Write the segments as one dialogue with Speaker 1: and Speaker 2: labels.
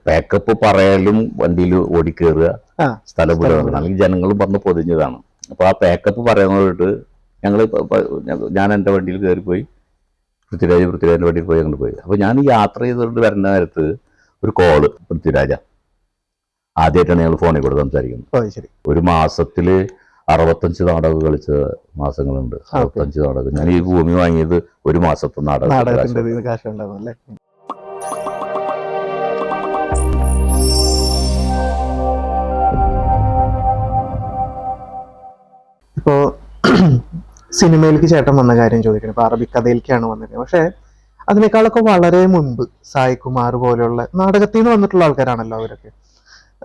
Speaker 1: Pack up പറയാലും വണ്ടിയിൽ ഓടിക്കേറുക, സ്ഥലം വിടുക, അല്ലെങ്കിൽ ജനങ്ങൾ പറഞ്ഞ് പൊതിഞ്ഞതാണ്. അപ്പോൾ ആ പാക്കപ്പ് പറയുന്നതായിട്ട് ഞാൻ എൻ്റെ വണ്ടിയിൽ കയറിപ്പോയി, പൃഥ്വിരാജിൻ്റെ വണ്ടിയിൽ പോയി അങ്ങോട്ട് പോയി. അപ്പോൾ ഞാൻ യാത്ര ചെയ്തുകൊണ്ട് വരുന്ന നേരത്ത് ഒരു കോള്, പൃഥ്വിരാജ ആദ്യമായിട്ടാണ് ഞങ്ങൾ ഫോണിൽ കൂടെ സംസാരിക്കുന്നത്. ഒരു മാസത്തിൽ 65 നാടകം കളിച്ച മാസങ്ങളുണ്ട്. 65 നാടകം. ഞാൻ ഈ ഭൂമി വാങ്ങിയത് ഒരു മാസത്തെ നാടകം.
Speaker 2: ഇപ്പോ സിനിമയിലേക്ക് ചേട്ടൻ വന്ന കാര്യം ചോദിക്കണം. ഇപ്പൊ അറബിക്കഥയിലേക്കാണ് വന്നിരിക്കുന്നത്. പക്ഷെ അതിനേക്കാളൊക്കെ വളരെ മുൻപ് സായികുമാർ പോലെയുള്ള നാടകത്തിൽ നിന്ന് വന്നിട്ടുള്ള ആൾക്കാരാണല്ലോ അവരൊക്കെ.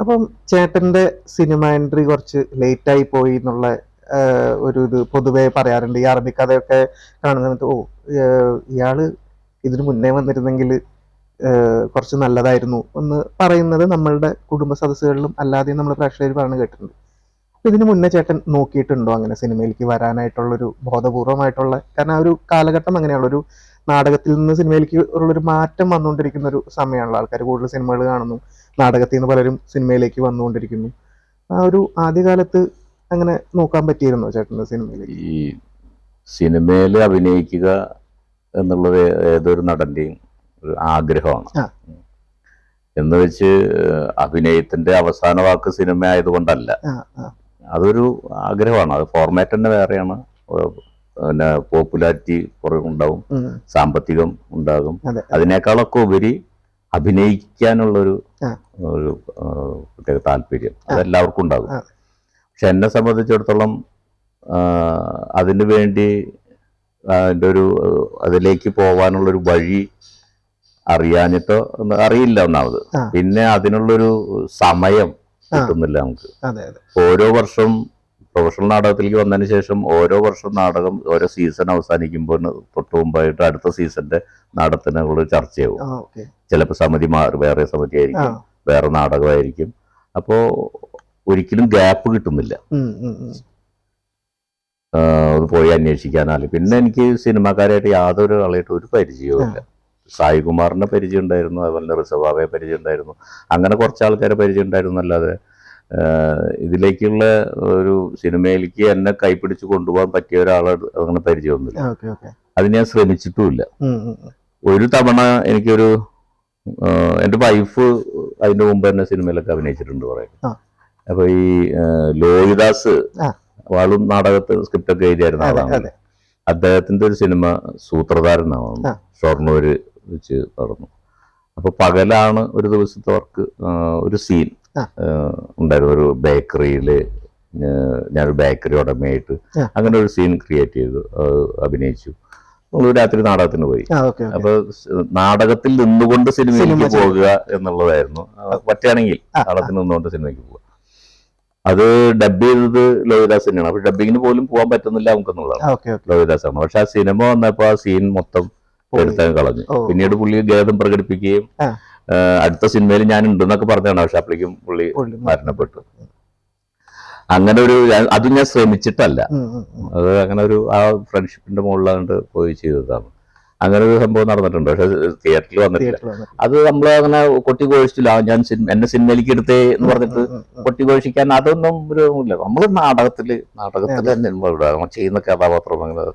Speaker 2: അപ്പം ചേട്ടന്റെ സിനിമ എൻട്രി കുറച്ച് ലേറ്റായി പോയി എന്നുള്ള ഇത് പൊതുവെ പറയാറുണ്ട്. ഈ അറബിക്കഥയൊക്കെ കാണുന്ന സമയത്ത് ഇയാള് ഇതിന് മുന്നേ വന്നിരുന്നെങ്കിൽ കുറച്ച് നല്ലതായിരുന്നു എന്ന് പറയുന്നത് നമ്മളുടെ കുടുംബ സദസ്സുകളിലും അല്ലാതെയും നമ്മൾ പ്രേക്ഷകർ പറഞ്ഞു കേട്ടിട്ടുണ്ട്. ഇതിന് മുന്നേ ചേട്ടൻ നോക്കിയിട്ടുണ്ടോ അങ്ങനെ സിനിമയിലേക്ക് വരാനായിട്ടുള്ളൊരു ബോധപൂർവമായിട്ടുള്ള, കാരണം ആ ഒരു കാലഘട്ടം അങ്ങനെയുള്ള ഒരു നാടകത്തിൽ നിന്ന് സിനിമയിലേക്ക് ഉള്ളൊരു മാറ്റം വന്നുകൊണ്ടിരിക്കുന്ന ഒരു സമയമാണല്ലോ. ആൾക്കാർ കൂടുതൽ സിനിമകൾ കാണുന്നു, നാടകത്തിൽ നിന്ന് പലരും സിനിമയിലേക്ക് വന്നുകൊണ്ടിരിക്കുന്നു. ആ ഒരു ആദ്യകാലത്ത് അങ്ങനെ നോക്കാൻ പറ്റിയിരുന്നോ ചേട്ടൻ്റെ സിനിമയിലേക്ക്?
Speaker 1: ഈ സിനിമയിൽ അഭിനയിക്കുക എന്നുള്ളത് ഏതൊരു നടന്റെയും ഒരു ആഗ്രഹമാണ്. എന്ന് വെച്ച് അഭിനയത്തിന്റെ അവസാന വാക്ക് സിനിമ ആയതുകൊണ്ടല്ല, അതൊരു ആഗ്രഹമാണ്. അത് ഫോർമാറ്റ് തന്നെ വേറെയാണ്. പിന്നെ പോപ്പുലാരിറ്റി ഉണ്ടാവും, സാമ്പത്തികം ഉണ്ടാകും. അതിനേക്കാളൊക്കെ ഉപരി അഭിനയിക്കാനുള്ളൊരു പ്രത്യേക താല്പര്യം അതെല്ലാവർക്കും ഉണ്ടാകും. പക്ഷെ എന്നെ സംബന്ധിച്ചിടത്തോളം അതിനു വേണ്ടി അതിലേക്ക് പോകാനുള്ളൊരു വഴി അറിയാഞ്ഞിട്ടോ അറിയില്ല ഒന്നാമത്. പിന്നെ അതിനുള്ളൊരു സമയം കിട്ടുന്നില്ല നമുക്ക്. ഓരോ വർഷം പ്രൊഫഷണൽ നാടകത്തിലേക്ക് വന്നതിന് ശേഷം ഓരോ വർഷം നാടകം ഓരോ സീസൺ അവസാനിക്കുമ്പോൾ തൊട്ട് മുമ്പായിട്ട് അടുത്ത സീസന്റെ നാടകത്തിനുള്ള ചർച്ചയാവും. ചിലപ്പോൾ സമിതി വേറെ സമിതി ആയിരിക്കും, വേറെ നാടകമായിരിക്കും. അപ്പോൾ ഒരിക്കലും ഗ്യാപ്പ് കിട്ടുന്നില്ല അത് പോയി അന്വേഷിക്കാനാല്. പിന്നെ എനിക്ക് സിനിമാക്കാരായിട്ട് യാതൊരു ആളായിട്ട് ഒരു പരിചയവും ഇല്ല. സായികുമാറിന്റെ പരിചയം ഉണ്ടായിരുന്നു, അതുപോലെ റിസവാവയെ പരിചയം ഉണ്ടായിരുന്നു, അങ്ങനെ കുറച്ച് ആൾക്കാരെ പരിചയം ഉണ്ടായിരുന്നു. അല്ലാതെ ഇതിലേക്കുള്ള ഒരു സിനിമയിലേക്ക് എന്നെ കൈപ്പിടിച്ച് കൊണ്ടുപോകാൻ പറ്റിയ ഒരാളെ അങ്ങനെ പരിചയമൊന്നുമില്ല. അത് ഞാൻ ശ്രമിച്ചിട്ടുമില്ല. ഒരു തവണ എനിക്കൊരു എൻ്റെ വൈഫ് അതിന്റെ മുമ്പ് തന്നെ സിനിമയിലൊക്കെ അഭിനയിച്ചിട്ടുണ്ട് പറയുന്നത്. അപ്പൊ ഈ ലോഹിദാസ് ആളും നാടകത്തിൽ സ്ക്രിപ്റ്റൊക്കെ എഴുതിയായിരുന്ന ആളാണ്. അദ്ദേഹത്തിന്റെ ഒരു സിനിമ സൂത്രധാരനാണ്, ഷൊർണൂര് വെച്ച് നടന്നു. അപ്പൊ പകലാണ് ഒരു ദിവസത്തെ വർക്ക്. ഒരു സീൻ ഉണ്ടായിരുന്നു, ഒരു ബേക്കറിയില് ഞാനൊരു ബേക്കറി ഉടമയായിട്ട് അങ്ങനെ ഒരു സീൻ ക്രിയേറ്റ് ചെയ്തു, അഭിനയിച്ചു. രാത്രി നാടകത്തിന് പോയി. അപ്പൊ നാടകത്തിൽ നിന്നുകൊണ്ട് സിനിമയിലേക്ക് പോകുക എന്നുള്ളതായിരുന്നു. പറ്റുകയാണെങ്കിൽ നാടകത്തിൽ നിന്നുകൊണ്ട് സിനിമയ്ക്ക് പോകുക. അത് ഡബ് ചെയ്തത് ലോഹിദാസ് തന്നെയാണ്. അപ്പൊ ഡബിങ്ങിന് പോലും പോകാൻ പറ്റുന്നില്ല നമുക്കെന്നുള്ളതാണ്, ലോഹിദാസാണ്. പക്ഷെ ആ സിനിമ വന്നപ്പോ ആ സീൻ മൊത്തം എടുത്താൻ കളഞ്ഞു. പിന്നീട് പുള്ളി ഖേദം പ്രകടിപ്പിക്കുകയും അടുത്ത സിനിമയിൽ ഞാൻ ഉണ്ടെന്നൊക്കെ പറഞ്ഞാണ്. പക്ഷെ അപ്പോഴേക്കും പുള്ളി മരണപ്പെട്ടു. അങ്ങനെ ഒരു അതും ഞാൻ ശ്രമിച്ചിട്ടല്ല, അത് അങ്ങനെ ഒരു ആ ഫ്രണ്ട്ഷിപ്പിന്റെ മുകളിലാണ്ട് പോയി ചെയ്തതാണ്. അങ്ങനെ ഒരു സംഭവം നടന്നിട്ടുണ്ട്. പക്ഷെ തിയേറ്ററിൽ വന്നിട്ടില്ല. അത് നമ്മൾ അങ്ങനെ കൊട്ടിഘോഷിച്ചില്ല. ഞാൻ എന്നെ സിനിമയിലേക്ക് എടുത്തേ എന്ന് പറഞ്ഞിട്ട് കൊട്ടിഘോഷിക്കാൻ അതൊന്നും ഒരു ഇല്ല. നമ്മൾ നാടകത്തിൽ തന്നെ നമ്മൾ ചെയ്യുന്ന കഥാപാത്രം, അങ്ങനെ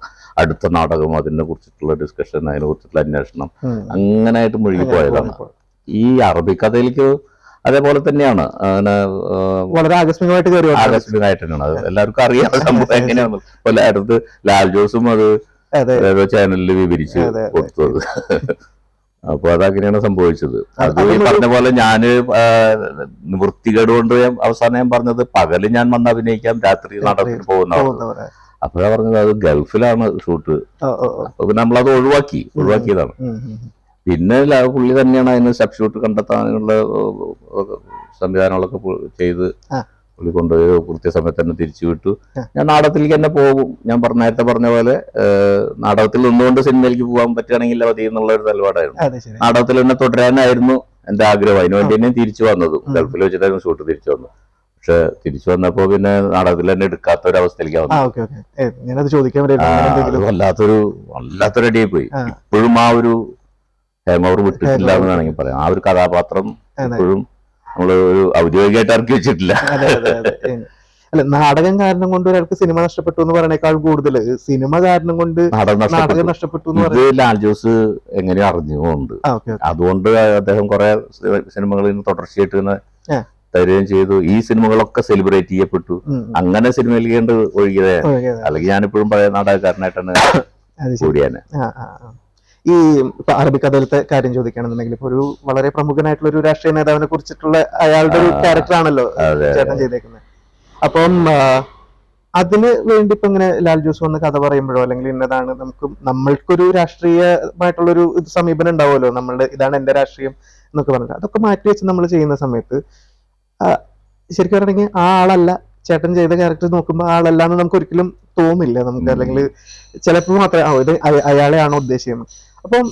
Speaker 1: അടുത്ത നാടകം, അതിനെ കുറിച്ചിട്ടുള്ള ഡിസ്കഷൻ, അതിനെ കുറിച്ചിട്ടുള്ള അന്വേഷണം, അങ്ങനെയായിട്ട് മുഴുകി പോയതാണ്. ഈ അറബിക്കഥയിലേക്ക് അതേപോലെ തന്നെയാണ്. അങ്ങനെ
Speaker 2: വളരെ
Speaker 1: ആകസ്മികമായിട്ട് തന്നെയാണ്. അത് എല്ലാവർക്കും അറിയാവുന്ന സംഭവം എങ്ങനെയാണ്. ഇപ്പൊ അടുത്ത് ലാൽ ജോസും അത് ചാനലിൽ വിവരിച്ച് കൊടുത്തത്. അപ്പൊ അതങ്ങനെയാണ് സംഭവിച്ചത്. അത് ഈ പറഞ്ഞ പോലെ ഞാന് വൃത്തികേട് കൊണ്ട് അവസാനം ഞാൻ പറഞ്ഞത് പകല് ഞാൻ വന്ന് അഭിനയിക്കാം, രാത്രി നാടകത്തിന് പോകുന്നതാണ്. അപ്പോഴാ പറഞ്ഞത് അത് ഗൾഫിലാണ് ഷൂട്ട്. അപ്പൊ പിന്നെ നമ്മളത് ഒഴിവാക്കിയതാണ്. പിന്നെ പുള്ളി തന്നെയാണ് അതിന് സബ്സ്റ്റിറ്റ്യൂട്ട് കണ്ടെത്താനുള്ള സംവിധാനങ്ങളൊക്കെ ചെയ്ത് പുള്ളി കൊണ്ടുപോയി കൃത്യസമയത്ത് തന്നെ തിരിച്ചു വിട്ടു. ഞാൻ നാടകത്തിലേക്ക് തന്നെ പോകും. ഞാൻ നേരത്തെ പറഞ്ഞ പോലെ നാടകത്തിൽ നിന്നുകൊണ്ട് സിനിമയിലേക്ക് പോകാൻ പറ്റുകയാണെങ്കിൽ മതി എന്നുള്ള ഒരു നിലപാടായിരുന്നു. നാടകത്തിൽ തന്നെ തുടരാനായിരുന്നു എന്റെ ആഗ്രഹം. അതിനുവേണ്ടി തന്നെ തിരിച്ചു വന്നതും ഗൾഫിൽ വെച്ചിട്ടായിരുന്നു ഷൂട്ട് തിരിച്ചു വന്നത്. പക്ഷെ തിരിച്ചു വന്നപ്പോ പിന്നെ നാടകത്തിൽ തന്നെ എടുക്കാത്ത ഒരു അവസ്ഥയിലേക്ക് വല്ലാത്തൊരു അടിയായി പോയി. ഇപ്പോഴും ആ ഒരു ഹാങ് ഓവർ വിട്ടിട്ടില്ല എന്ന് വേണമെങ്കിൽ പറയാം. ആ ഒരു കഥാപാത്രം ഇപ്പോഴും നമ്മള് ഒരു ഔദ്യോഗികമായിട്ട് ഇറക്കി വെച്ചിട്ടില്ല.
Speaker 2: അതെ അതെ അതെ. അല്ല, നാടകം കാരണം കൊണ്ട് ഒരാൾക്ക് സിനിമ നഷ്ടപ്പെട്ടു എന്ന് പറയണേക്കാൾ കൂടുതൽ സിനിമ കാരണം കൊണ്ട് നാടകം നഷ്ടപ്പെട്ടു എന്ന്
Speaker 1: ഇത് ലാൽ ജോസ് എങ്ങനെ അറിഞ്ഞുകൊണ്ട് അതുകൊണ്ട് അദ്ദേഹം കുറെ സിനിമകളിൽ നിന്ന് തുടർച്ചയായിട്ട് ഇങ്ങനെ തരുകയും ചെയ്തു. ഈ സിനിമകളൊക്കെ സെലിബ്രേറ്റ് ചെയ്യപ്പെട്ടു. അങ്ങനെ സിനിമയിലേക്ക് ഒഴുകിയത്. അല്ലെങ്കിൽ ഞാനിപ്പോഴും പഴയ നാടകക്കാരനായിട്ടാണ് കൂടിയാന്.
Speaker 2: ഈ ഇപ്പൊ അറബിക്കഥയിലത്തെ കാര്യം ചോദിക്കുകയാണെന്നുണ്ടെങ്കിൽ ഇപ്പൊ ഒരു വളരെ പ്രമുഖനായിട്ടുള്ള ഒരു രാഷ്ട്രീയ നേതാവിനെ കുറിച്ചിട്ടുള്ള അയാളുടെ ഒരു ക്യാരക്ടറാണല്ലോ ചേട്ടൻ ചെയ്തേക്കുന്നത്. അപ്പം അതിന് വേണ്ടി ഇപ്പൊ ഇങ്ങനെ ലാൽ ജോസ് വന്ന് കഥ പറയുമ്പോഴോ അല്ലെങ്കിൽ ഇന്നതാണ് നമ്മൾക്കൊരു രാഷ്ട്രീയമായിട്ടുള്ള ഒരു സമീപനം ഉണ്ടാവുമല്ലോ, നമ്മളുടെ ഇതാണ് എന്റെ രാഷ്ട്രീയം എന്നൊക്കെ പറഞ്ഞിട്ട് അതൊക്കെ മാറ്റി വെച്ച് നമ്മൾ ചെയ്യുന്ന സമയത്ത് ശരിക്കും പറഞ്ഞെങ്കിൽ ആ ആളല്ല ചേട്ടൻ ചെയ്ത ക്യാരക്ടർ നോക്കുമ്പോൾ ആളല്ല എന്ന് നമുക്ക് ഒരിക്കലും തോന്നില്ല നമുക്ക്. അല്ലെങ്കിൽ ചിലപ്പോൾ മാത്രമേ ഇത് അയാളെയാണോ ഉദ്ദേശിക്കുന്നത്. അപ്പം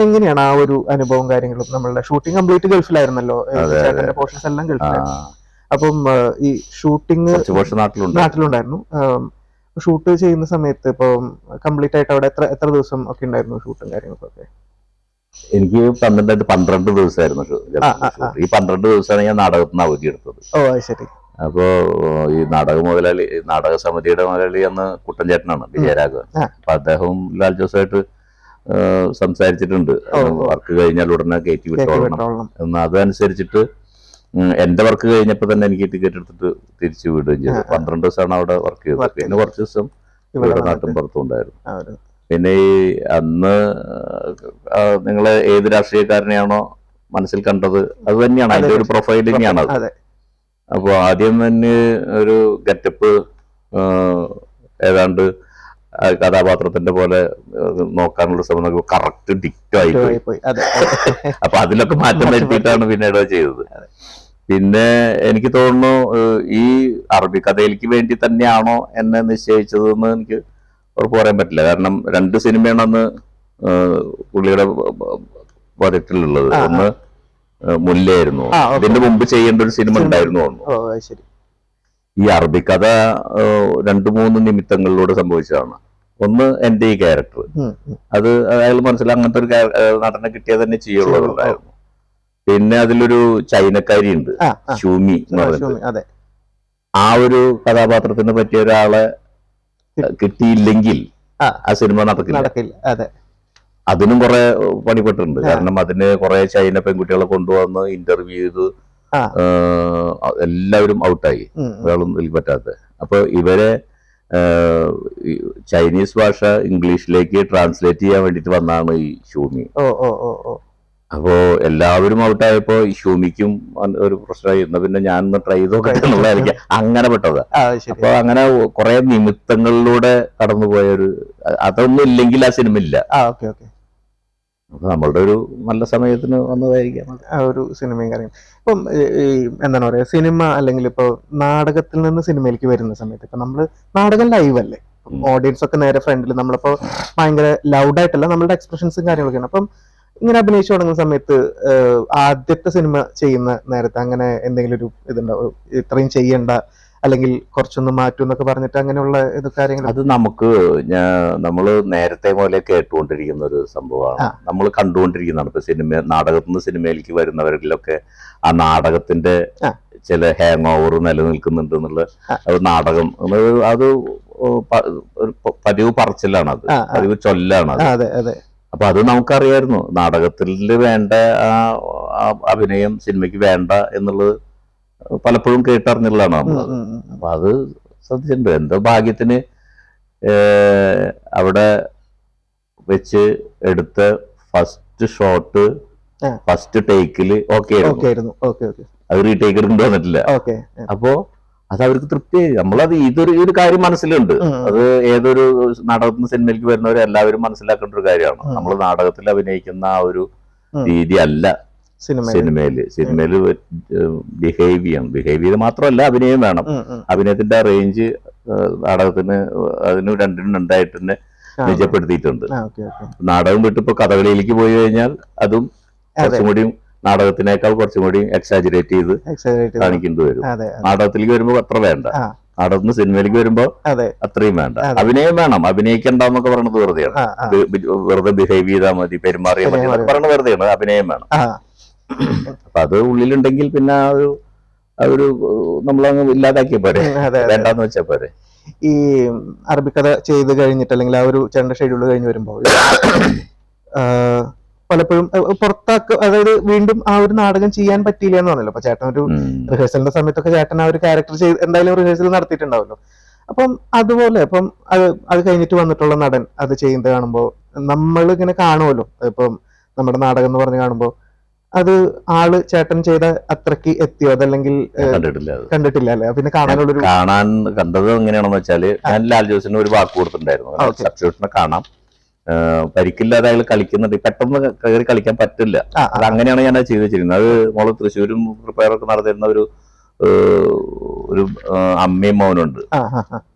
Speaker 2: എങ്ങനെയാണ് ആ ഒരു അനുഭവം കാര്യങ്ങളും? നമ്മളുടെ ഷൂട്ടിംഗ് കംപ്ലീറ്റ് ഗൾഫിലായിരുന്നല്ലോ, ചേട്ടന്റെ പോർഷൻസ് എല്ലാം ഗൾഫിലായിരുന്നു. അപ്പം ഈ ഷൂട്ടിംഗ് നാട്ടിലുണ്ടായിരുന്നു. ഷൂട്ട് ചെയ്യുന്ന സമയത്ത് ഇപ്പം കംപ്ലീറ്റ് ആയിട്ട് അവിടെ എത്ര ദിവസം ഒക്കെ ഉണ്ടായിരുന്നു ഷൂട്ടും കാര്യങ്ങളൊക്കെ?
Speaker 1: എനിക്ക് 12 ദിവസമായിരുന്നു. ഈ 12 ദിവസമാണ് ഞാൻ നാടകത്തിന് അവധി എടുത്തത്.
Speaker 2: ഓ ശരി.
Speaker 1: അപ്പോ ഈ നാടക സമിതിയുടെ മുതലാളി അന്ന് കുട്ടൻ ചേട്ടനാണ്, വിജയരാഘവൻ. അപ്പൊ അദ്ദേഹവും ലാൽ ജോസായിട്ട് സംസാരിച്ചിട്ടുണ്ട്, വർക്ക് കഴിഞ്ഞാൽ ഉടനെ കയറ്റി വിട്ടോളണം എന്ന്. അതനുസരിച്ചിട്ട് എന്റെ വർക്ക് കഴിഞ്ഞപ്പോ തന്നെ എനിക്ക് ടിക്കറ്റ് എടുത്തിട്ട് തിരിച്ചു വിടുകയും ചെയ്തു. 12 ദിവസമാണ് അവിടെ വർക്ക് ചെയ്തത്. പിന്നെ കുറച്ച് ദിവസം ഇവിടെ നാട്ടും പുറത്തും ഉണ്ടായിരുന്നു. പിന്നെ ഈ അന്ന് നിങ്ങള് ഏത് രാഷ്ട്രീയക്കാരനെയാണോ മനസ്സിൽ കണ്ടത് അത് തന്നെയാണ്, അതിന്റെ ഒരു പ്രൊഫൈലിംഗ് ആണ് അത്. അപ്പൊ ആദ്യം തന്നെ ഒരു ഗെറ്റപ്പ് ഏതാണ്ട് കഥാപാത്രത്തിന്റെ പോലെ നോക്കാനുള്ള ശ്രമം കറക്റ്റ് ഡിക്റ്റോ ആയിപ്പോയി. അപ്പൊ അതിലൊക്കെ മാറ്റം വരുത്തിയിട്ടാണ് പിന്നീട് ചെയ്തത്. പിന്നെ എനിക്ക് തോന്നുന്നു ഈ അറബി കഥയിലേക്ക് വേണ്ടി തന്നെയാണോ എന്നെ നിശ്ചയിച്ചതെന്ന് എനിക്ക് ഉറപ്പ് പറയാൻ പറ്റില്ല. കാരണം 2 സിനിമയാണ് അന്ന് പുള്ളിയുടെ പ്രോജക്റ്റിലുള്ളത്. ഒന്ന് മുല്ലയായിരുന്നു, ഇതിന്റെ മുമ്പ് ചെയ്യേണ്ട ഒരു സിനിമ ഉണ്ടായിരുന്നു. ഈ അറബി കഥ 2-3 നിമിത്തങ്ങളിലൂടെ സംഭവിച്ചതാണ്. ഒന്ന് എന്റെ ഈ ക്യാരക്ടർ, അത് അയാൾ മനസ്സിലായി അങ്ങനത്തെ ഒരു നടനെ കിട്ടിയാൽ തന്നെ ചെയ്യുള്ളതുണ്ടായിരുന്നു. പിന്നെ അതിലൊരു ചൈനക്കാരി ഉണ്ട്, ഷൂമി എന്ന് പറയുന്നത്. ആ ഒരു കഥാപാത്രത്തിന് പറ്റിയ ഒരാളെ കിട്ടിയില്ലെങ്കിൽ ആ സിനിമ നടക്കില്ല. അതിനും കുറെ പണിപ്പെട്ടിട്ടുണ്ട്. കാരണം അതിന് കുറെ ചൈന പെൺകുട്ടികളെ കൊണ്ടുവന്ന് ഇന്റർവ്യൂ ചെയ്ത് എല്ലാവരും ഔട്ടായി, ഒരാളും ഇതിൽ പറ്റാത്ത. അപ്പൊ ഇവരെ ചൈനീസ് ഭാഷ ഇംഗ്ലീഷിലേക്ക് ട്രാൻസ്ലേറ്റ് ചെയ്യാൻ വേണ്ടിട്ട് വന്നാണ് ഈ ഷൂമി. അപ്പോ എല്ലാവരും ഔട്ടായപ്പോ ഈ ഷൂമിക്കും ഒരു പ്രശ്നമായി. എന്നാ പിന്നെ ഞാൻ ട്രൈ ചെയ്തോക്കട്ടെ എന്നുള്ളതായിരിക്കും അങ്ങനെ പെട്ടത്. അപ്പൊ അങ്ങനെ കുറെ നിമിത്തങ്ങളിലൂടെ കടന്നുപോയ ഒരു, അതൊന്നും ഇല്ലെങ്കിൽ ആ സിനിമ ഇല്ല. അപ്പൊ നമ്മളുടെ ഒരു നല്ല സമയത്തിന് വന്നതായിരിക്കാം
Speaker 2: ആ ഒരു സിനിമയും കാര്യം. ഇപ്പം ഈ എന്താണ് പറയാ, സിനിമ അല്ലെങ്കിൽ ഇപ്പൊ നാടകത്തിൽ നിന്ന് സിനിമയിലേക്ക് വരുന്ന സമയത്ത് ഇപ്പൊ നമ്മള് നാടകം ലൈവ് അല്ലേ, ഓഡിയൻസ് ഒക്കെ നേരെ ഫ്രണ്ടിൽ നമ്മളിപ്പോ ഭയങ്കര ലൗഡായിട്ടല്ല നമ്മളുടെ എക്സ്പ്രഷൻസും കാര്യങ്ങളൊക്കെയാണ്. അപ്പം ഇങ്ങനെ അഭിനയിച്ചു തുടങ്ങുന്ന സമയത്ത് ആദ്യത്തെ സിനിമ ചെയ്യുന്ന നേരത്തെ അങ്ങനെ എന്തെങ്കിലും ഒരു ഇതുണ്ടാവും, ഇത്രയും ചെയ്യണ്ട അല്ലെങ്കിൽ കുറച്ചൊന്ന് മാറ്റും എന്നൊക്കെ പറഞ്ഞിട്ട് അങ്ങനെയുള്ള ഇത് കാര്യങ്ങൾ?
Speaker 1: അത് നമ്മള് നേരത്തെ പോലെ കേട്ടുകൊണ്ടിരിക്കുന്ന ഒരു സംഭവമാണ്, നമ്മൾ കണ്ടുകൊണ്ടിരിക്കുന്നതാണ്. ഇപ്പൊ നാടകത്തിൽ നിന്ന് സിനിമയിലേക്ക് വരുന്നവരിലൊക്കെ ആ നാടകത്തിന്റെ ചില ഹാങ് ഓവർ നിലനിൽക്കുന്നുണ്ട് എന്നുള്ള നാടകം അത് പതിവ് പറച്ചിലാണ്, അത് പതിവ് ചൊല്ലാണ് അത്. അപ്പൊ അത് നമുക്കറിയായിരുന്നു, നാടകത്തിൽ വേണ്ട ആ അഭിനയം സിനിമയ്ക്ക് വേണ്ട എന്നുള്ളത് പലപ്പോഴും കേട്ടറിഞ്ഞുള്ളതാണ് നമ്മൾ. അപ്പൊ അത് ശ്രദ്ധിച്ചിട്ടുണ്ട്. എന്തോ ഭാഗ്യത്തിന് അവിടെ വെച്ച് എടുത്ത ഫസ്റ്റ് ഷോട്ട് ഫസ്റ്റ് ടേക്കില് ഓക്കെ ആയിരുന്നു. അത് റീടേക്ക് എടുക്കേണ്ടി വന്നിട്ടില്ല. അപ്പോ അത് അവർക്ക് തൃപ്തിയായി. നമ്മളത് ഒരു കാര്യം മനസ്സിലുണ്ട്, അത് ഏതൊരു നാടകത്തിന് സിനിമയിലേക്ക് വരുന്നവർ എല്ലാവരും മനസ്സിലാക്കേണ്ട ഒരു കാര്യമാണ്. നമ്മൾ നാടകത്തിൽ അഭിനയിക്കുന്ന ആ ഒരു രീതി അല്ല സിനിമയില് ബിഹേവ് ചെയ്ത് മാത്രമല്ല അഭിനയം വേണം. അഭിനയത്തിന്റെ ആ റേഞ്ച് നാടകത്തിന് അതിന് രണ്ടിനും രണ്ടായിട്ട് തന്നെ നിജപ്പെടുത്തിയിട്ടുണ്ട്. നാടകം വിട്ട് ഇപ്പൊ കഥകളിയിലേക്ക് പോയി കഴിഞ്ഞാൽ അതും കുറച്ചും കൂടി നാടകത്തിനേക്കാൾ കുറച്ചും കൂടി എക്സാജറേറ്റ് ചെയ്ത് കാണിക്കേണ്ടി വരും. നാടകത്തിലേക്ക് വരുമ്പോ അത്ര വേണ്ട, നാടകത്തിന് സിനിമയിലേക്ക് വരുമ്പോ അത്രയും വേണ്ട. അഭിനയം വേണം, അഭിനയിക്കണ്ടെന്നൊക്കെ പറയുന്നത് വെറുതെയാണ്. വെറുതെ ബിഹേവ് ചെയ്താൽ മതി, പെരുമാറിയാൽ മതി എന്നൊക്കെ പറയുന്നത് വെറുതെയാണ്. അഭിനയം വേണം. അപ്പൊ അത് ഉള്ളിലുണ്ടെങ്കിൽ പിന്നെ ആ ഒരു നമ്മളങ്ങ് ഇല്ലാതാക്കിയ പോരെ, വേണ്ടാന്ന് വെച്ചാ പോരെ.
Speaker 2: ഈ അറബിക്കഥ ചെയ്ത് കഴിഞ്ഞിട്ട് അല്ലെങ്കിൽ ആ ഒരു ചേട്ടന്റെ ഷെഡ്യൂൾ കഴിഞ്ഞ് വരുമ്പോൾ പലപ്പോഴും പുറത്താക്ക, അതായത് വീണ്ടും ആ ഒരു നാടകം ചെയ്യാൻ പറ്റിയില്ല എന്ന് പറഞ്ഞല്ലോ. അപ്പൊ ചേട്ടൻ ഒരു റിഹേഴ്സലിന്റെ സമയത്തൊക്കെ ചേട്ടൻ ആ ഒരു ക്യാരക്ടർ ചെയ്ത് എന്തായാലും റിഹേഴ്സൽ നടത്തിയിട്ടുണ്ടാവല്ലോ. അപ്പം അതുപോലെ അപ്പം അത് കഴിഞ്ഞിട്ട് വന്നിട്ടുള്ള നടൻ അത് ചെയ്യുന്നത് കാണുമ്പോൾ നമ്മൾ ഇങ്ങനെ കാണുമല്ലോ. ഇപ്പം നമ്മുടെ നാടകം എന്ന് പറഞ്ഞ് കാണുമ്പോൾ അത് ആള് ചേട്ടൻ ചെയ്ത അത്രക്ക് എത്തിയോ, അതല്ലെങ്കിൽ കണ്ടിട്ടില്ല അല്ലേ? പിന്നെ
Speaker 1: കാണാൻ കണ്ടത് എങ്ങനെയാണെന്ന് വെച്ചാല്, ഞാൻ ലാൽ ജോസിന് ഒരു വാക്ക് കൊടുത്തിട്ടുണ്ടായിരുന്നു, സബ്സ്റ്റിറ്റ്യൂഷനെ കാണാം, പരിക്കില്ലാതെ അയാൾ കളിക്കുന്നുണ്ട്, പെട്ടെന്ന് കയറി കളിക്കാൻ പറ്റില്ല. അത് അങ്ങനെയാണ് ഞാൻ ചെയ്ത് വെച്ചിരുന്നത്. അത് മോള് തൃശ്ശൂരും പ്രിപ്പയറൊക്കെ നടന്നിരുന്ന ഒരു അമ്മയും മോനുണ്ട്,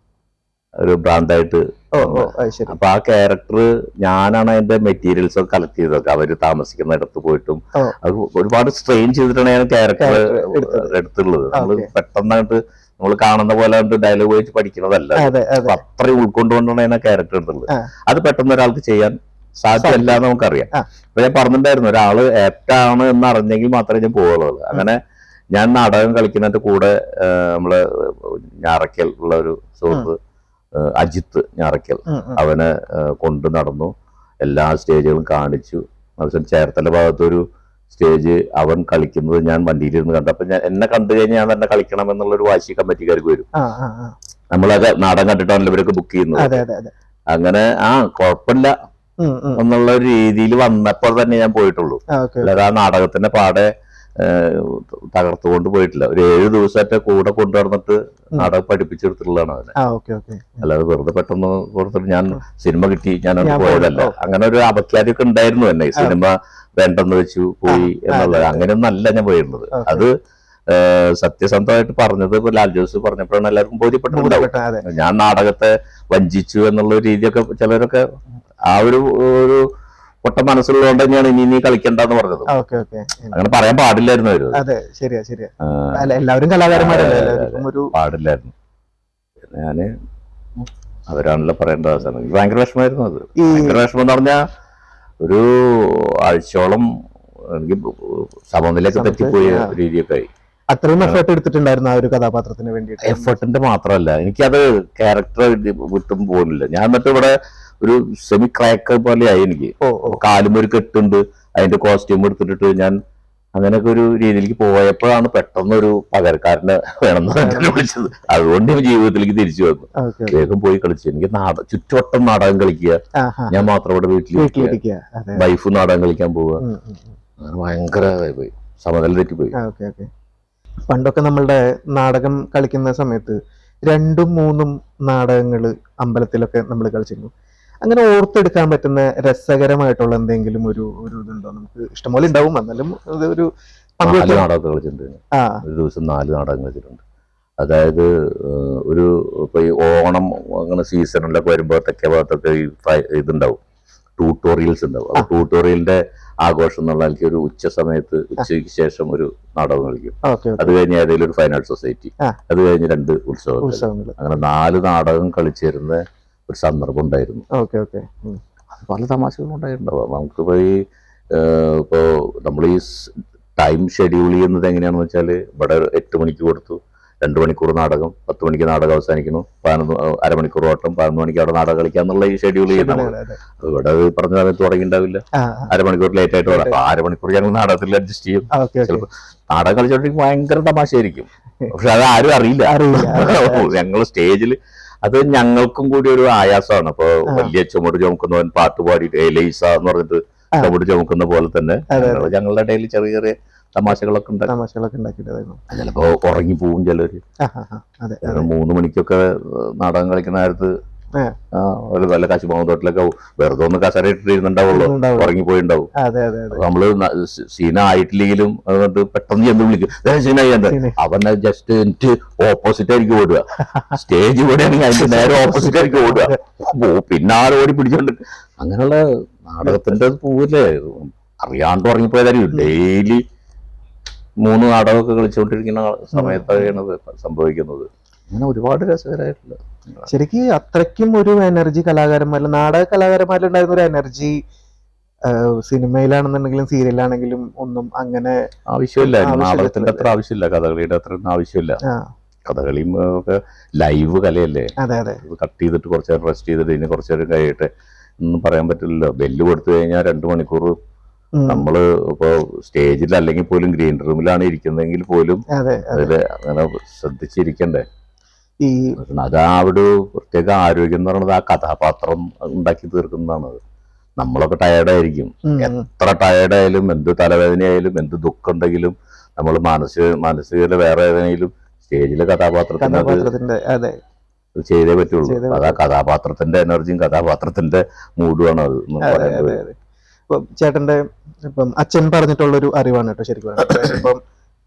Speaker 1: ഒരു ഭ്രാന്തായിട്ട്. അപ്പൊ ആ ക്യാരക്ടർ ഞാനാണ് അതിന്റെ മെറ്റീരിയൽസ് ഒക്കെ കളക്ട് ചെയ്തതൊക്കെ, അവര് താമസിക്കുന്ന ഇടത്ത് പോയിട്ടും ഒരുപാട് സ്ട്രെയിൻ ചെയ്തിട്ടാണ് ഞാൻ ക്യാരക്ടർ എടുത്തുള്ളത്. നമ്മള് പെട്ടെന്നായിട്ട് നമ്മൾ കാണുന്ന പോലെ ഡയലോഗ് വെച്ച് പഠിക്കുന്നതല്ല, അത്രയും ഉൾക്കൊണ്ടുകൊണ്ടാണ് ഞാൻ ആ ക്യാരക്ടർ എടുത്തുള്ളത്. അത് പെട്ടെന്ന് ഒരാൾക്ക് ചെയ്യാൻ സാധ്യമല്ല എന്ന് നമുക്കറിയാം. അപ്പൊ ഞാൻ പറഞ്ഞിട്ടുണ്ടായിരുന്നു, ഒരാള് ആപ്റ്റാണ് എന്ന് അറിഞ്ഞെങ്കിൽ മാത്രമേ ഞാൻ പോവുള്ളൂ. അങ്ങനെ ഞാൻ നാടകം കളിക്കുന്നതിന്റെ കൂടെ നമ്മള് ഞാറയ്ക്കൽ ഉള്ള ഒരു സുഹൃത്ത് അജിത്ത് ഞാറയ്ക്കൽ, അവനെ കൊണ്ടു നടന്നു, എല്ലാ സ്റ്റേജുകളും കാണിച്ചു. അവസാനം ചേർത്തല ഭാഗത്തൊരു സ്റ്റേജ് അവൻ കളിക്കുന്നത് ഞാൻ വണ്ടിയിലിരുന്ന് കണ്ടു. അപ്പൊ ഞാൻ എന്നെ കണ്ടു കഴിഞ്ഞാൽ ഞാൻ തന്നെ കളിക്കണം എന്നുള്ളൊരു വാശി കമ്മിറ്റിക്കാർക്ക് വരും. നമ്മളത് നാടകം കണ്ടിട്ടാണല്ലോ ഇവരൊക്കെ ബുക്ക് ചെയ്യുന്നത്. അങ്ങനെ കുഴപ്പമില്ല എന്നുള്ള ഒരു രീതിയിൽ വന്നപ്പോൾ തന്നെ ഞാൻ പോയിട്ടുള്ളൂ. അല്ലാതെ ആ നാടകത്തിന്റെ പാടെ തകർത്തുകൊണ്ട് പോയിട്ടില്ല. ഒരു 7 ദിവസത്തെ കൂടെ കൊണ്ടുവന്നിട്ട് നാടകം പഠിപ്പിച്ചെടുത്തിട്ടുള്ളതാണ് അവനെ. അല്ലാതെ വെറുതെ പെട്ടെന്ന് കൊടുത്തിട്ട് ഞാൻ സിനിമ കിട്ടി ഞാൻ പോയതല്ല. അങ്ങനെ ഒരു അപഖ്യാതിയൊക്കെ ഉണ്ടായിരുന്നു തന്നെ, സിനിമ വേണ്ടെന്ന് വെച്ചു പോയി എന്നുള്ളത്. അങ്ങനെയൊന്നും അല്ല ഞാൻ പോയിരുന്നത്. അത് സത്യസന്ധമായിട്ട് പറഞ്ഞത് ഇപ്പൊ ലാൽ ജോസ് പറഞ്ഞപ്പോഴാണ് എല്ലാവർക്കും ബോധ്യപ്പെട്ടിട്ടുണ്ടാവും. ഞാൻ നാടകത്തെ വഞ്ചിച്ചു എന്നുള്ള രീതിയൊക്കെ ചിലരൊക്കെ ആ ഒരു പൊട്ട മനസ്സുള്ളതുകൊണ്ട് തന്നെയാണ് ഇനി കളിക്കണ്ടെന്ന് പറഞ്ഞത്. അങ്ങനെ പറയാൻ പാടില്ലായിരുന്നു അവര്.
Speaker 2: എല്ലാവരും കലാകാരന്മാരല്ലേ,
Speaker 1: പാടില്ലായിരുന്നു. ഞാന് അവരാണല്ലോ പറയേണ്ട അവസാനം. എനിക്ക് ഭയങ്കര വിഷമമായിരുന്നു അത്. ഭയങ്കര വിഷമം എന്ന് പറഞ്ഞാൽ ഒരു ആഴ്ചയോളം എനിക്ക് സമനിലയൊക്കെ തെറ്റിപ്പോയ രീതിയൊക്കെ ആയി.
Speaker 2: അത്രയും എഫേർട്ട് എടുത്തിട്ടുണ്ടായിരുന്നു ആ ഒരു കഥാപാത്രത്തിന് വേണ്ടിയിട്ട്.
Speaker 1: എഫേർട്ടിന്റെ മാത്രമല്ല, എനിക്കത് ക്യാരക്ടർ വിട്ടും പോകുന്നില്ല. ഞാൻ എന്നിട്ട് ഇവിടെ ഒരു സെമി ക്രാക്ക് പോലെ ആയി എനിക്ക്. കാലും ഒരു കെട്ടുണ്ട്, അതിന്റെ കോസ്റ്റ്യൂം എടുത്തിട്ട് ഞാൻ അങ്ങനെയൊക്കെ ഒരു രീതിയിലേക്ക് പോയപ്പോഴാണ് പെട്ടെന്നൊരു പകരക്കാരനെ വേണമെന്ന് വിളിച്ചത്. അതുകൊണ്ട് ജീവിതത്തിലേക്ക് തിരിച്ചു വന്നു. വേഗം പോയി കളിച്ചു. എനിക്ക് ചുറ്റുവട്ടം നാടകം കളിക്കുക, ഞാൻ മാത്രം ഇവിടെ വീട്ടിലിരിക്കുക, വൈഫ് നാടകം കളിക്കാൻ പോവുക. അങ്ങനെ ഭയങ്കര പോയി, സമനില തെറ്റിപ്പോയി.
Speaker 2: പണ്ടൊക്കെ നമ്മളുടെ നാടകം കളിക്കുന്ന സമയത്ത് 2ഉം 3ഉം നാടകങ്ങള് അമ്പലത്തിലൊക്കെ നമ്മൾ കളിച്ചിരുന്നു. അങ്ങനെ ഓർത്തെടുക്കാൻ പറ്റുന്ന രസകരമായിട്ടുള്ള എന്തെങ്കിലും ഒരു ഇതുണ്ടോ? നമുക്ക് ഇഷ്ടംപോലെ ഉണ്ടാവും, എന്നാലും ഒരു
Speaker 1: 4 നാടകമൊക്കെ കളിച്ചിട്ടുണ്ട്. ഒരു ദിവസം 4 നാടകം കളിച്ചിട്ടുണ്ട്. അതായത് ഇപ്പൊ ഈ ഓണം അങ്ങനെ സീസണിലൊക്കെ വരുമ്പോ തെക്കേ ഭാഗത്തൊക്കെ ഇതുണ്ടാവും, ട്യൂട്ടോറിയൽസ് ഉണ്ടാവും. ആ ട്യൂട്ടോറിയലിന്റെ ആഘോഷം എന്നുള്ള എനിക്ക് ഒരു ഉച്ച സമയത്ത്, ഉച്ചയ്ക്ക് ശേഷം ഒരു നാടകം കളിക്കും. അത് കഴിഞ്ഞ് ഏതെങ്കിലും ഒരു ഫൈൻ ആർട്ട് സൊസൈറ്റി, അത് കഴിഞ്ഞ് 2 ഉത്സവങ്ങൾ, അങ്ങനെ 4 നാടകം കളിച്ചിരുന്ന ഒരു സന്ദർഭം ഉണ്ടായിരുന്നു. പല തമാശകളും ഉണ്ടായിട്ടുണ്ടാവും. നമുക്കിപ്പോ ഇപ്പോ നമ്മൾ ഈ ടൈം ഷെഡ്യൂൾ ചെയ്യുന്നത് എങ്ങനെയാണെന്ന് വെച്ചാൽ, ഇവിടെ 8 മണിക്ക് കൊടുത്തു, 2 മണിക്കൂർ നാടകം, 10 മണിക്ക് നാടകം അവസാനിക്കുന്നു, 11 ഓട്ടം, 11 മണിക്ക് അവിടെ നാടകം കളിക്കാന്നുള്ള ഈ ഷെഡ്യൂൾ ചെയ്യുന്നത്. ഇവിടെ പറഞ്ഞ സമയത്ത് തുടങ്ങിണ്ടാവില്ല, അരമണിക്കൂർ ലേറ്റ് ആയിട്ട് വരാം. അപ്പൊ 1/2 മണിക്കൂർ ഞങ്ങൾ നാടകത്തിൽ അഡ്ജസ്റ്റ് ചെയ്യും. ചിലപ്പോൾ നാടകം കളിച്ചോണ്ടെങ്കിൽ ഭയങ്കര തമാശയായിരിക്കും, പക്ഷെ അത് ആരും അറിയില്ല. ഞങ്ങൾ സ്റ്റേജിൽ അത് ഞങ്ങൾക്കും കൂടി ഒരു ആയാസമാണ്. അപ്പൊ വലിയ ചുമട് ചുമക്കുന്നവൻ പാട്ട് പാടിയിട്ട് എലൈസ എന്ന് പറഞ്ഞിട്ട് ചുമട് ചുമക്കുന്ന പോലെ തന്നെ ഞങ്ങളുടെ ഇടയിൽ ചെറിയ ചെറിയ തമാശകളൊക്കെ ഉണ്ടാക്കിയിട്ടായിരുന്നു. ചിലപ്പോ ഉറങ്ങി പോവും ചിലര്. 3 മണിക്കൊക്കെ നാടകം കളിക്കുന്ന നേരത്ത് വല്ല കശുമാവ് തോട്ടിലൊക്കെ വെറുതെ ഒന്ന് കസര ഇട്ടിരുന്നുണ്ടാവുള്ളൂ, ഉറങ്ങിപ്പോയിണ്ടാവും. നമ്മള് സീന ആയിട്ടില്ലെങ്കിലും അതുകൊണ്ട് പെട്ടെന്ന് ചെന്ന് വിളിക്കും, സീനായി എന്താ, അവനെ ജസ്റ്റ് എനിക്ക് ഓപ്പോസിറ്റ് ആയിരിക്കും ഓടുക. സ്റ്റേജ് കൂടെയാണെങ്കിൽ അതിന്റെ നേരെ ഓപ്പോസിറ്റ് ആയിരിക്കും ഓടുക. പിന്നെ ഓടി പിടിച്ചോണ്ട് അങ്ങനെയുള്ള നാടകത്തിന്റെ പോവില്ലേ, അറിയാണ്ട് ഉറങ്ങിപ്പോയതായിരിക്കും. ഡെയിലി 3 നാടകമൊക്കെ കളിച്ചുകൊണ്ടിരിക്കുന്ന സമയത്താണ് സംഭവിക്കുന്നത്. അങ്ങനെ ഒരുപാട് രസകരമായിട്ടുള്ള.
Speaker 2: ശരിക്കും അത്രയ്ക്കും ഒരു എനർജി കലാകാരന്മാരിൽ, നാടക കലാകാരന്മാരിലുണ്ടായിരുന്ന ഒരു എനർജി സിനിമയിലാണെന്നുണ്ടെങ്കിലും സീരിയലാണെങ്കിലും ഒന്നും അങ്ങനെ
Speaker 1: ആവശ്യമില്ല. നാടകത്തിന്റെ അത്ര ആവശ്യമില്ല, കഥകളിയുടെ അത്ര ഒന്നും ആവശ്യമില്ല. കഥകളിയും ഒക്കെ ലൈവ് കലയല്ലേ. കട്ട് ചെയ്തിട്ട് കുറച്ചു നേരം റെസ്റ്റ് ചെയ്തിട്ട് ഇനി കുറച്ചു നേരം കഴിയട്ടെ ഒന്നും പറയാൻ പറ്റില്ലല്ലോ. ബെല്ല് കൊടുത്തു കഴിഞ്ഞാൽ 2 മണിക്കൂർ നമ്മള് ഇപ്പൊ സ്റ്റേജിൽ അല്ലെങ്കിൽ പോലും ഗ്രീൻ റൂമിലാണ് ഇരിക്കുന്നതെങ്കിൽ പോലും അതില് അങ്ങനെ ശ്രദ്ധിച്ചിരിക്കണ്ടേ. അതാ അവിടെ പ്രത്യേക ആരോഗ്യം എന്ന് പറയുന്നത് ആ കഥാപാത്രം ഉണ്ടാക്കി തീർക്കുന്നതാണ്. നമ്മളൊക്കെ ടയേർഡായിരിക്കും. എത്ര ടയേർഡായാലും, എന്ത് തലവേദനയായാലും, എന്ത് ദുഃഖം ഉണ്ടെങ്കിലും, നമ്മൾ മാനസിക വേറെ ഏതെങ്കിലും സ്റ്റേജിലെ കഥാപാത്രത്തിന് ചെയ്തേ പറ്റുള്ളൂ. അത് ആ കഥാപാത്രത്തിന്റെ എനർജിയും കഥാപാത്രത്തിന്റെ മൂഡുമാണ് അത്.
Speaker 2: ഇപ്പം ചേട്ടന്റെ ഇപ്പം അച്ഛൻ പറഞ്ഞിട്ടുള്ളൊരു അറിവാണ് കേട്ടോ ശരിക്കും. ഇപ്പം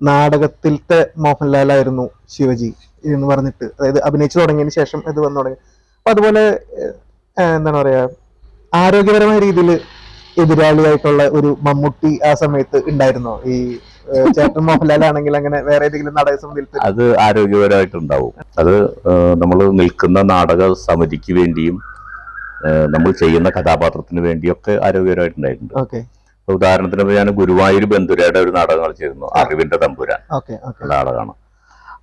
Speaker 2: നാടകത്തിലത്തെ മോഹൻലാലായിരുന്നു ശിവജി എന്ന് പറഞ്ഞിട്ട്, അതായത് അഭിനയിച്ചു തുടങ്ങിയതിന് ശേഷം ഇത് വന്നു തുടങ്ങി. അപ്പൊ അതുപോലെ എന്താണ് പറയാ, ആരോഗ്യപരമായ രീതിയിൽ എതിരാളിയായിട്ടുള്ള ഒരു മമ്മൂട്ടി ആ സമയത്ത് ഉണ്ടായിരുന്നോ? ഈ ചേട്ടൻ മോഹൻലാലാണെങ്കിൽ അങ്ങനെ വേറെ ഏതെങ്കിലും നാടക സമിതിയിൽ?
Speaker 1: അത് ആരോഗ്യപരമായിട്ടുണ്ടാവും. അത് നമ്മൾ നിൽക്കുന്ന നാടക സമിതിക്ക് വേണ്ടിയും നമ്മൾ ചെയ്യുന്ന കഥാപാത്രത്തിന് വേണ്ടിയൊക്കെ ആരോഗ്യപരമായിട്ടുണ്ടായിട്ടുണ്ട്. ഉദാഹരണത്തിന് ഞാൻ ഗുരുവായൂർ ബന്ധുരയുടെ ഒരു നാടകം കളിച്ചിരുന്നു, അറിവിന്റെ തമ്പുരാൻ നാടകമാണ്.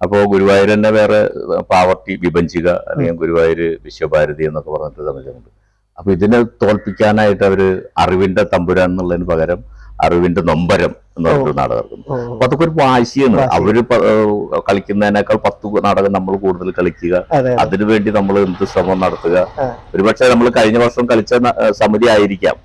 Speaker 1: അപ്പോൾ ഗുരുവായൂർ തന്നെ വേറെ പാവർട്ടി വിഭജിക അല്ലെങ്കിൽ ഗുരുവായൂർ വിശ്വഭാരതി എന്നൊക്കെ പറഞ്ഞിട്ട് തമ്മിലുണ്ട്. അപ്പൊ ഇതിനെ തോൽപ്പിക്കാനായിട്ട് അവര് അറിവിന്റെ തമ്പുരാൻ എന്നുള്ളതിന് പകരം അറിവിന്റെ നൊമ്പരം എന്ന് പറഞ്ഞൊരു നാടകം ഇറക്കുന്നു. അപ്പൊ അതൊക്കെ ഒരു വാശിയാണ്. അവര് കളിക്കുന്നതിനേക്കാൾ 10 നാടകം നമ്മൾ കൂടുതൽ കളിക്കുക, അതിനുവേണ്ടി നമ്മൾ എന്ത് ശ്രമം നടത്തുക. ഒരുപക്ഷെ നമ്മൾ കഴിഞ്ഞ വർഷം കളിച്ച സമിതി ആയിരിക്കാം,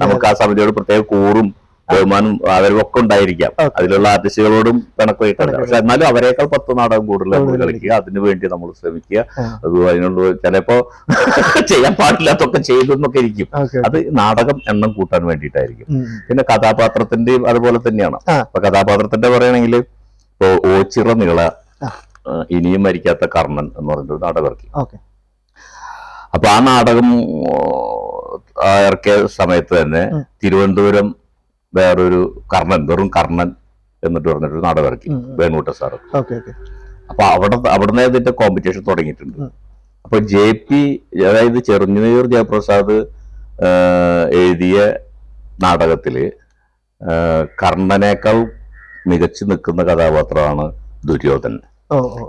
Speaker 1: നമുക്ക് ആ സമിതിയോട് പ്രത്യേക കൂറും ബഹുമാനം അവരൊക്കെ ഉണ്ടായിരിക്കാം, അതിലുള്ള ആർട്ടിസ്റ്റുകളോടും പിണക്കമായിട്ടല്ല. പക്ഷെ എന്നാലും അവരെക്കാൾ 10 നാടകം കൂടുതൽ നമ്മൾ കളിക്കുക, അതിനു വേണ്ടി നമ്മൾ ശ്രമിക്കുക. അത് അതിനുള്ള ചിലപ്പോ ചെയ്യാൻ പാടില്ലാത്തൊക്കെ ചെയ്തെന്നൊക്കെ ഇരിക്കും. അത് നാടകം എണ്ണം കൂട്ടാൻ വേണ്ടിയിട്ടായിരിക്കും. പിന്നെ കഥാപാത്രത്തിന്റെയും അതുപോലെ തന്നെയാണ്. അപ്പൊ കഥാപാത്രത്തിന്റെ പറയുകയാണെങ്കിൽ ഇപ്പൊ ഓച്ചിറ നീള ഇനിയും മരിക്കാത്ത കർണൻ എന്ന് പറഞ്ഞൊരു നാടകം ഇറക്കി. അപ്പൊ ആ നാടകം ഇറക്കിയ സമയത്ത് തന്നെ തിരുവനന്തപുരം വേറൊരു കർണൻ, വെറും കർണൻ എന്നിട്ട് പറഞ്ഞിട്ടൊരു നാടകം ഇറക്കി വേണൂട്ട സാറ്. അപ്പൊ അവിടുന്ന് ഇതിന്റെ കോമ്പറ്റീഷൻ തുടങ്ങിയിട്ടുണ്ട്. അപ്പൊ JP, അതായത് ചെറുഞ്ഞൂർ ജയപ്രസാദ് എഴുതിയ നാടകത്തില് കർണനേക്കാൾ മികച്ചു നിൽക്കുന്ന കഥാപാത്രമാണ് ദുര്യോധനൻ.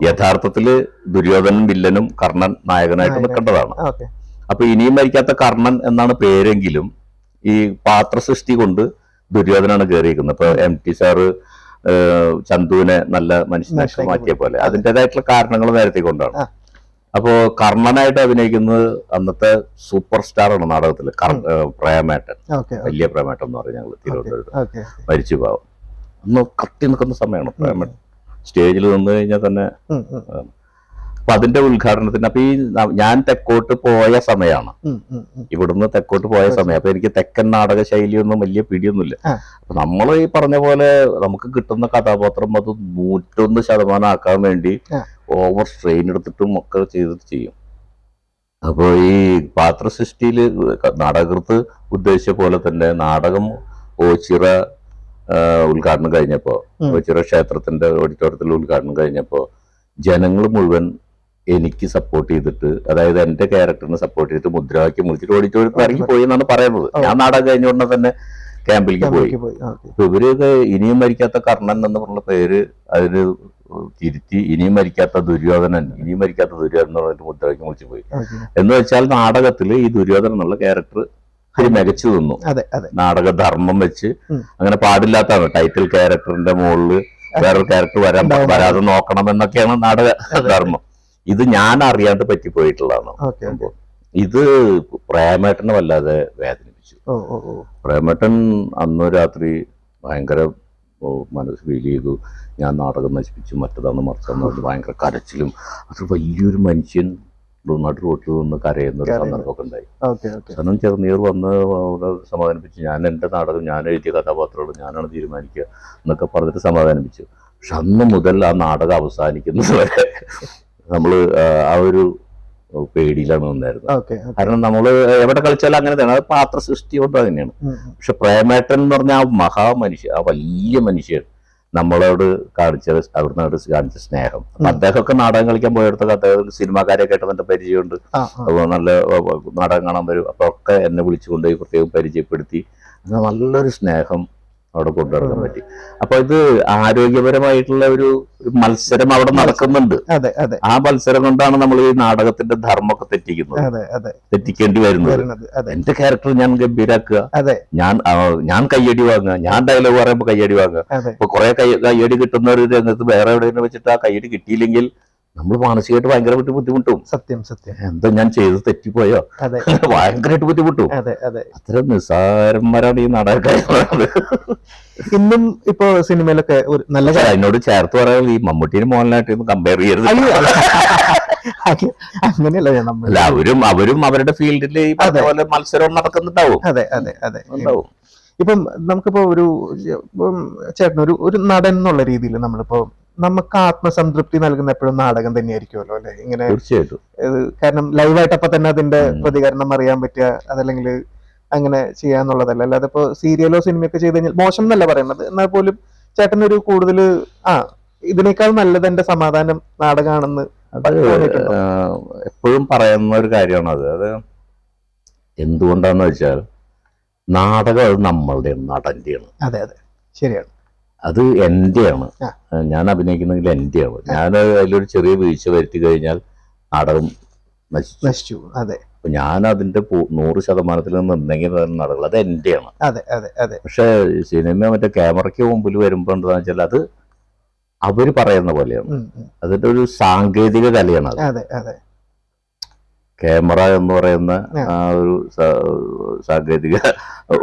Speaker 1: യഥാർത്ഥത്തില് ദുര്യോധനൻ വില്ലനും കർണൻ നായകനായിട്ട് നിൽക്കേണ്ടതാണ്. അപ്പൊ ഇനിയും മരിക്കാത്ത കർണൻ എന്നാണ് പേരെങ്കിലും ഈ പാത്രസൃഷ്ടി കൊണ്ട് ദുര്യോധനാണ് കയറിയിരിക്കുന്നത്. ഇപ്പൊ MT സാറ് ചന്തുവിനെ നല്ല മനുഷ്യനാക്കി മാറ്റിയ പോലെ അതിൻ്റെതായിട്ടുള്ള കാരണങ്ങൾ നേരത്തെ കൊണ്ടാണ്. അപ്പോ കർണനായിട്ട് അഭിനയിക്കുന്നത് അന്നത്തെ സൂപ്പർ സ്റ്റാർ ആണ് നാടകത്തില് പ്രേമേട്ടൻ, വലിയ പ്രേമേട്ടൻ എന്ന് പറയും ഞങ്ങൾ തിരുവനന്തപുരത്ത്. മരിച്ചു പാവം, അന്ന് കത്തി നിൽക്കുന്ന സമയമാണ് പ്രേമേട്ടൻ. സ്റ്റേജിൽ നിന്ന് കഴിഞ്ഞാൽ തന്നെ. അപ്പൊ അതിന്റെ ഉദ്ഘാടനത്തിന് അപ്പൊ ഈ ഞാൻ തെക്കോട്ട് പോയ സമയമാണ്, ഇവിടുന്ന് തെക്കോട്ട് പോയ സമയം. അപ്പൊ എനിക്ക് തെക്കൻ നാടക ശൈലിയൊന്നും വലിയ പിടിയൊന്നുമില്ല. അപ്പൊ നമ്മൾ ഈ പറഞ്ഞ പോലെ നമുക്ക് കിട്ടുന്ന കഥാപാത്രം അത് 101% ആക്കാൻ വേണ്ടി ഓവർ സ്ട്രെയിൻ എടുത്തിട്ടും ഒക്കെ ചെയ്തിട്ട് ചെയ്യും. അപ്പൊ ഈ പാത്രസൃഷ്ടിയില് നാടകൃത്ത് ഉദ്ദേശിച്ച പോലെ തന്നെ നാടകം ഓച്ചിറ ഉദ്ഘാടനം കഴിഞ്ഞപ്പോ, ഓച്ചിറ ക്ഷേത്രത്തിന്റെ ഓഡിറ്റോറിയത്തിൽ ഉദ്ഘാടനം കഴിഞ്ഞപ്പോ ജനങ്ങൾ മുഴുവൻ എനിക്ക് സപ്പോർട്ട് ചെയ്തിട്ട്, അതായത് എന്റെ ക്യാരക്ടറിനെ സപ്പോർട്ട് ചെയ്തിട്ട് മുദ്രാവാക്യം വിളിച്ചിട്ട് ഓഡിറ്റോറിയത്തിൽ ഇറങ്ങി പോയി എന്നാണ് പറയുന്നത്. ഞാൻ നാടകം കഴിഞ്ഞ ഉടനെ തന്നെ ക്യാമ്പിലേക്ക് പോയി. അപ്പൊ ഇവരൊക്കെ ഇനിയും മരിക്കാത്ത കർണൻ എന്ന് പറഞ്ഞ പേര് അതിന് തിരുത്തി ഇനിയും മരിക്കാത്ത ദുര്യോധനൻ, ഇനിയും മരിക്കാത്ത ദുര്യോധനൻ എന്ന് പറഞ്ഞിട്ട് മുദ്രാവാക്യം വിളിച്ചു പോയി. എന്ന് വെച്ചാൽ നാടകത്തില് ഈ ദുര്യോധനൻ എന്നുള്ള ക്യാരക്ടർ മികച്ചു നിന്നു. നാടകധർമ്മം വെച്ച് അങ്ങനെ പാടില്ലാത്തതാണ് ടൈറ്റിൽ ക്യാരക്ടറിന്റെ മുകളില് വേറൊരു ക്യാരക്ടർ വരാതെ നോക്കണം എന്നൊക്കെയാണ് നാടക ധർമ്മം. ഇത് ഞാൻ അറിയാണ്ട് പറ്റിപ്പോയിട്ടുള്ളതാണ്. ഇത് പ്രേമേട്ടനെ വല്ലാതെ വേദനിപ്പിച്ചു. പ്രേമേട്ടൻ അന്ന് രാത്രി ഭയങ്കര മനസ്സ് ഫീൽ ചെയ്തു. ഞാൻ നാടകം നശിപ്പിച്ചു, മറ്റതാണ് മറിച്ചെന്ന് പറഞ്ഞ് ഭയങ്കര കരച്ചിലും, അത് വലിയൊരു മനുഷ്യൻ നട്ടു റോട്ടിൽ നിന്ന് കരയുന്ന ഒരു സന്ദർഭമൊക്കെ ഉണ്ടായി. കാരണം ചെറുനീർ വന്ന് സമാധാനിപ്പിച്ചു. ഞാൻ എൻ്റെ നാടകം, ഞാൻ എഴുതിയ കഥാപാത്രങ്ങൾ ഞാനാണ് തീരുമാനിക്കുക എന്നൊക്കെ പറഞ്ഞിട്ട് സമാധാനിപ്പിച്ചു. പക്ഷെ അന്ന് മുതൽ ആ നാടകം അവസാനിക്കുന്നത് വരെ നമ്മൾ ആ ഒരു പേടിയിലാണ് നിന്നായിരുന്നത്. കാരണം നമ്മൾ എവിടെ കളിച്ചാലും അങ്ങനെ തന്നെ, അത് പാത്ര സൃഷ്ടി കൊണ്ട് തന്നെയാണ്. പക്ഷെ പ്രേമേട്ടൻ എന്ന് പറഞ്ഞ ആ മഹാമനുഷ്യൻ, ആ വലിയ മനുഷ്യൻ നമ്മളോട് അവിടുന്ന് കാണിച്ച സ്നേഹം. അദ്ദേഹമൊക്കെ നാടകം കളിക്കാൻ പോയെടുത്തൊക്കെ അദ്ദേഹം സിനിമാക്കാരെയൊക്കെ ആയിട്ട് നല്ല പരിചയമുണ്ട്. അപ്പോൾ നല്ല നാടകം കാണാൻ വരും. അപ്പൊ ഒക്കെ എന്നെ വിളിച്ചുകൊണ്ടുപോയി പ്രത്യേകം പരിചയപ്പെടുത്തി നല്ലൊരു സ്നേഹം അവിടെ കൊണ്ടുവരാൻ പറ്റി. അപ്പൊ ഇത് ആരോഗ്യപരമായിട്ടുള്ള ഒരു മത്സരം അവിടെ നടക്കുന്നുണ്ട്.
Speaker 2: അതെ അതെ
Speaker 1: ആ മത്സരം കൊണ്ടാണ് നമ്മൾ ഈ നാടകത്തിന്റെ ധർമ്മമൊക്കെ തെറ്റിക്കുന്നത്,
Speaker 2: അതെ അതെ
Speaker 1: തെറ്റിക്കേണ്ടി വരുന്നത്.
Speaker 2: അതെ
Speaker 1: എന്റെ ക്യാരക്ടർ ഞാൻ ഗംഭീരാക്കുക,
Speaker 2: അതെ
Speaker 1: ഞാൻ കയ്യടി വാങ്ങുക, ഞാൻ ഡയലോഗ് പറയുമ്പോൾ കയ്യടി വാങ്ങുക.
Speaker 2: അതെ
Speaker 1: ഇപ്പൊ കുറെ കയ്യടി കിട്ടുന്ന ഒരു രംഗത്ത് വേറെ എവിടെയെങ്കിലും വെച്ചിട്ട് ആ കയ്യടി കിട്ടിയില്ലെങ്കിൽ നമ്മൾ മാനസികമായിട്ട് ഭയങ്കരമായിട്ട് ബുദ്ധിമുട്ടും.
Speaker 2: സത്യം സത്യം.
Speaker 1: എന്താ ഞാൻ ചെയ്ത് തെറ്റിപ്പോയോ,
Speaker 2: അതെ
Speaker 1: ഭയങ്കരമായിട്ട് ബുദ്ധിമുട്ടും.
Speaker 2: അതെ അതെ.
Speaker 1: അത്ര നിസ്സാരന്മാരാണ് ഈ നാടകക്കാർ.
Speaker 2: ഇന്നും ഇപ്പൊ സിനിമയിലൊക്കെ ഒരു നല്ല
Speaker 1: എന്നോട് ചേർത്ത് പറയാൻ ഈ മമ്മൂട്ടിയും മോഹൻലാലായിട്ട് കമ്പയർ ചെയ്യരുത്.
Speaker 2: അങ്ങനെയല്ല
Speaker 1: അല്ല, അവരും അവരുടെ ഫീൽഡിൽ ഈ പറഞ്ഞ പോലെ മത്സരം നടക്കുന്നുണ്ടാവും.
Speaker 2: അതെ അതെ അതെ ഉണ്ടാവും. ഇപ്പം നമുക്കിപ്പോ ഒരു ചേട്ടൻ ഒരു നടൻ എന്നുള്ള രീതിയിൽ നമ്മളിപ്പോ നമുക്ക് ആത്മസംതൃപ്തി നൽകുന്ന എപ്പോഴും നാടകം തന്നെയായിരിക്കുമല്ലോ അല്ലെ? ഇങ്ങനെ
Speaker 1: തീർച്ചയായിട്ടും.
Speaker 2: കാരണം ലൈവായിട്ടപ്പോ തന്നെ അതിന്റെ പ്രതികരണം അറിയാൻ പറ്റുക, അതല്ലെങ്കിൽ അങ്ങനെ ചെയ്യാന്നുള്ളതല്ല. അല്ലാതെ ഇപ്പൊ സീരിയലോ സിനിമയൊക്കെ ചെയ്ത് കഴിഞ്ഞാൽ മോശം എന്നല്ല പറയുന്നത്, എന്നാൽ പോലും ചേട്ടനൊരു കൂടുതൽ ഇതിനേക്കാൾ നല്ലത് എന്റെ സമാധാനം നാടകമാണെന്ന്
Speaker 1: എപ്പോഴും പറയുന്ന ഒരു കാര്യമാണ്. അത് എന്തുകൊണ്ടാന്ന് വെച്ചാൽ നാടകം അത് നമ്മളുടെ നടന്റെയാണ്.
Speaker 2: അതെ അതെ ശരിയാണ്.
Speaker 1: അത് എന്റെയാണ്. ഞാൻ അഭിനയിക്കുന്നെങ്കിൽ എന്റെയാണ്. ഞാൻ അതിലൊരു ചെറിയ വീഴ്ച വരുത്തി കഴിഞ്ഞാൽ നാടകം
Speaker 2: നശിച്ചു. അതെ.
Speaker 1: ഞാൻ അതിന്റെ 100% നിന്നെങ്കിൽ നടക്കുള്ളൂ, അത് എന്റെയാണ്.
Speaker 2: അതെ അതെ അതെ.
Speaker 1: പക്ഷെ സിനിമ മറ്റേ ക്യാമറയ്ക്ക് മുമ്പിൽ വരുമ്പോ എന്താന്ന് വെച്ചാൽ അത് അവര് പറയുന്ന പോലെയാണ്. അതിന്റെ ഒരു സാങ്കേതിക കലയാണ് അത്.
Speaker 2: അതെ അതെ.
Speaker 1: ക്യാമറ എന്ന് പറയുന്ന ആ ഒരു സാങ്കേതിക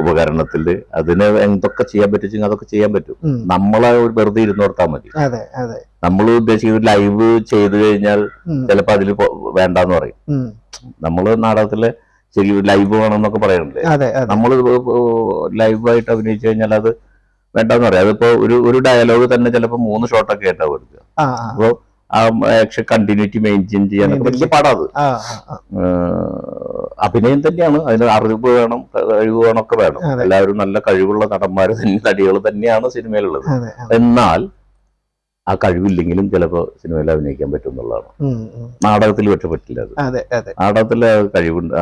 Speaker 1: ഉപകരണത്തിൽ അതിന് എന്തൊക്കെ ചെയ്യാൻ പറ്റും അതൊക്കെ ചെയ്യാൻ പറ്റും. നമ്മളെ വെറുതെ ഇരുന്നോർത്താൽ മതി. നമ്മൾ ഉദ്ദേശിക്കുന്നത് ലൈവ് ചെയ്ത് കഴിഞ്ഞാൽ ചിലപ്പോ അതിൽ വേണ്ടെന്ന് പറയും. നമ്മള് നാടകത്തില് ശരി ലൈവ് വേണമെന്നൊക്കെ പറയുന്നില്ലേ, നമ്മള് ലൈവായിട്ട് അഭിനയിച്ചു കഴിഞ്ഞാൽ അത് വേണ്ടെന്ന് പറയാം. അതിപ്പോ ഒരു ഡയലോഗ് തന്നെ ചിലപ്പോ 3 ഷോട്ടൊക്കെ ആയിട്ടാവും എടുക്കുക. അപ്പൊ ആ ആക്ഷൻ കണ്ടിന്യൂറ്റി മെയിൻറ്റെയിൻ ചെയ്യാനൊക്കെ വലിയ പാടാത്. അഭിനയം തന്നെയാണ്, അതിന് അറിവ് വേണം, കഴിവ് വേണമൊക്കെ വേണം. എല്ലാവരും നല്ല കഴിവുള്ള നടന്മാര് നടികൾ തന്നെയാണ് സിനിമയിലുള്ളത്. എന്നാൽ ആ കഴിവില്ലെങ്കിലും ചിലപ്പോ സിനിമയിൽ അഭിനയിക്കാൻ പറ്റും എന്നുള്ളതാണ്. നാടകത്തിൽ പക്ഷെ പറ്റില്ല. അത് നാടകത്തിലെ കഴിവുണ്ട്,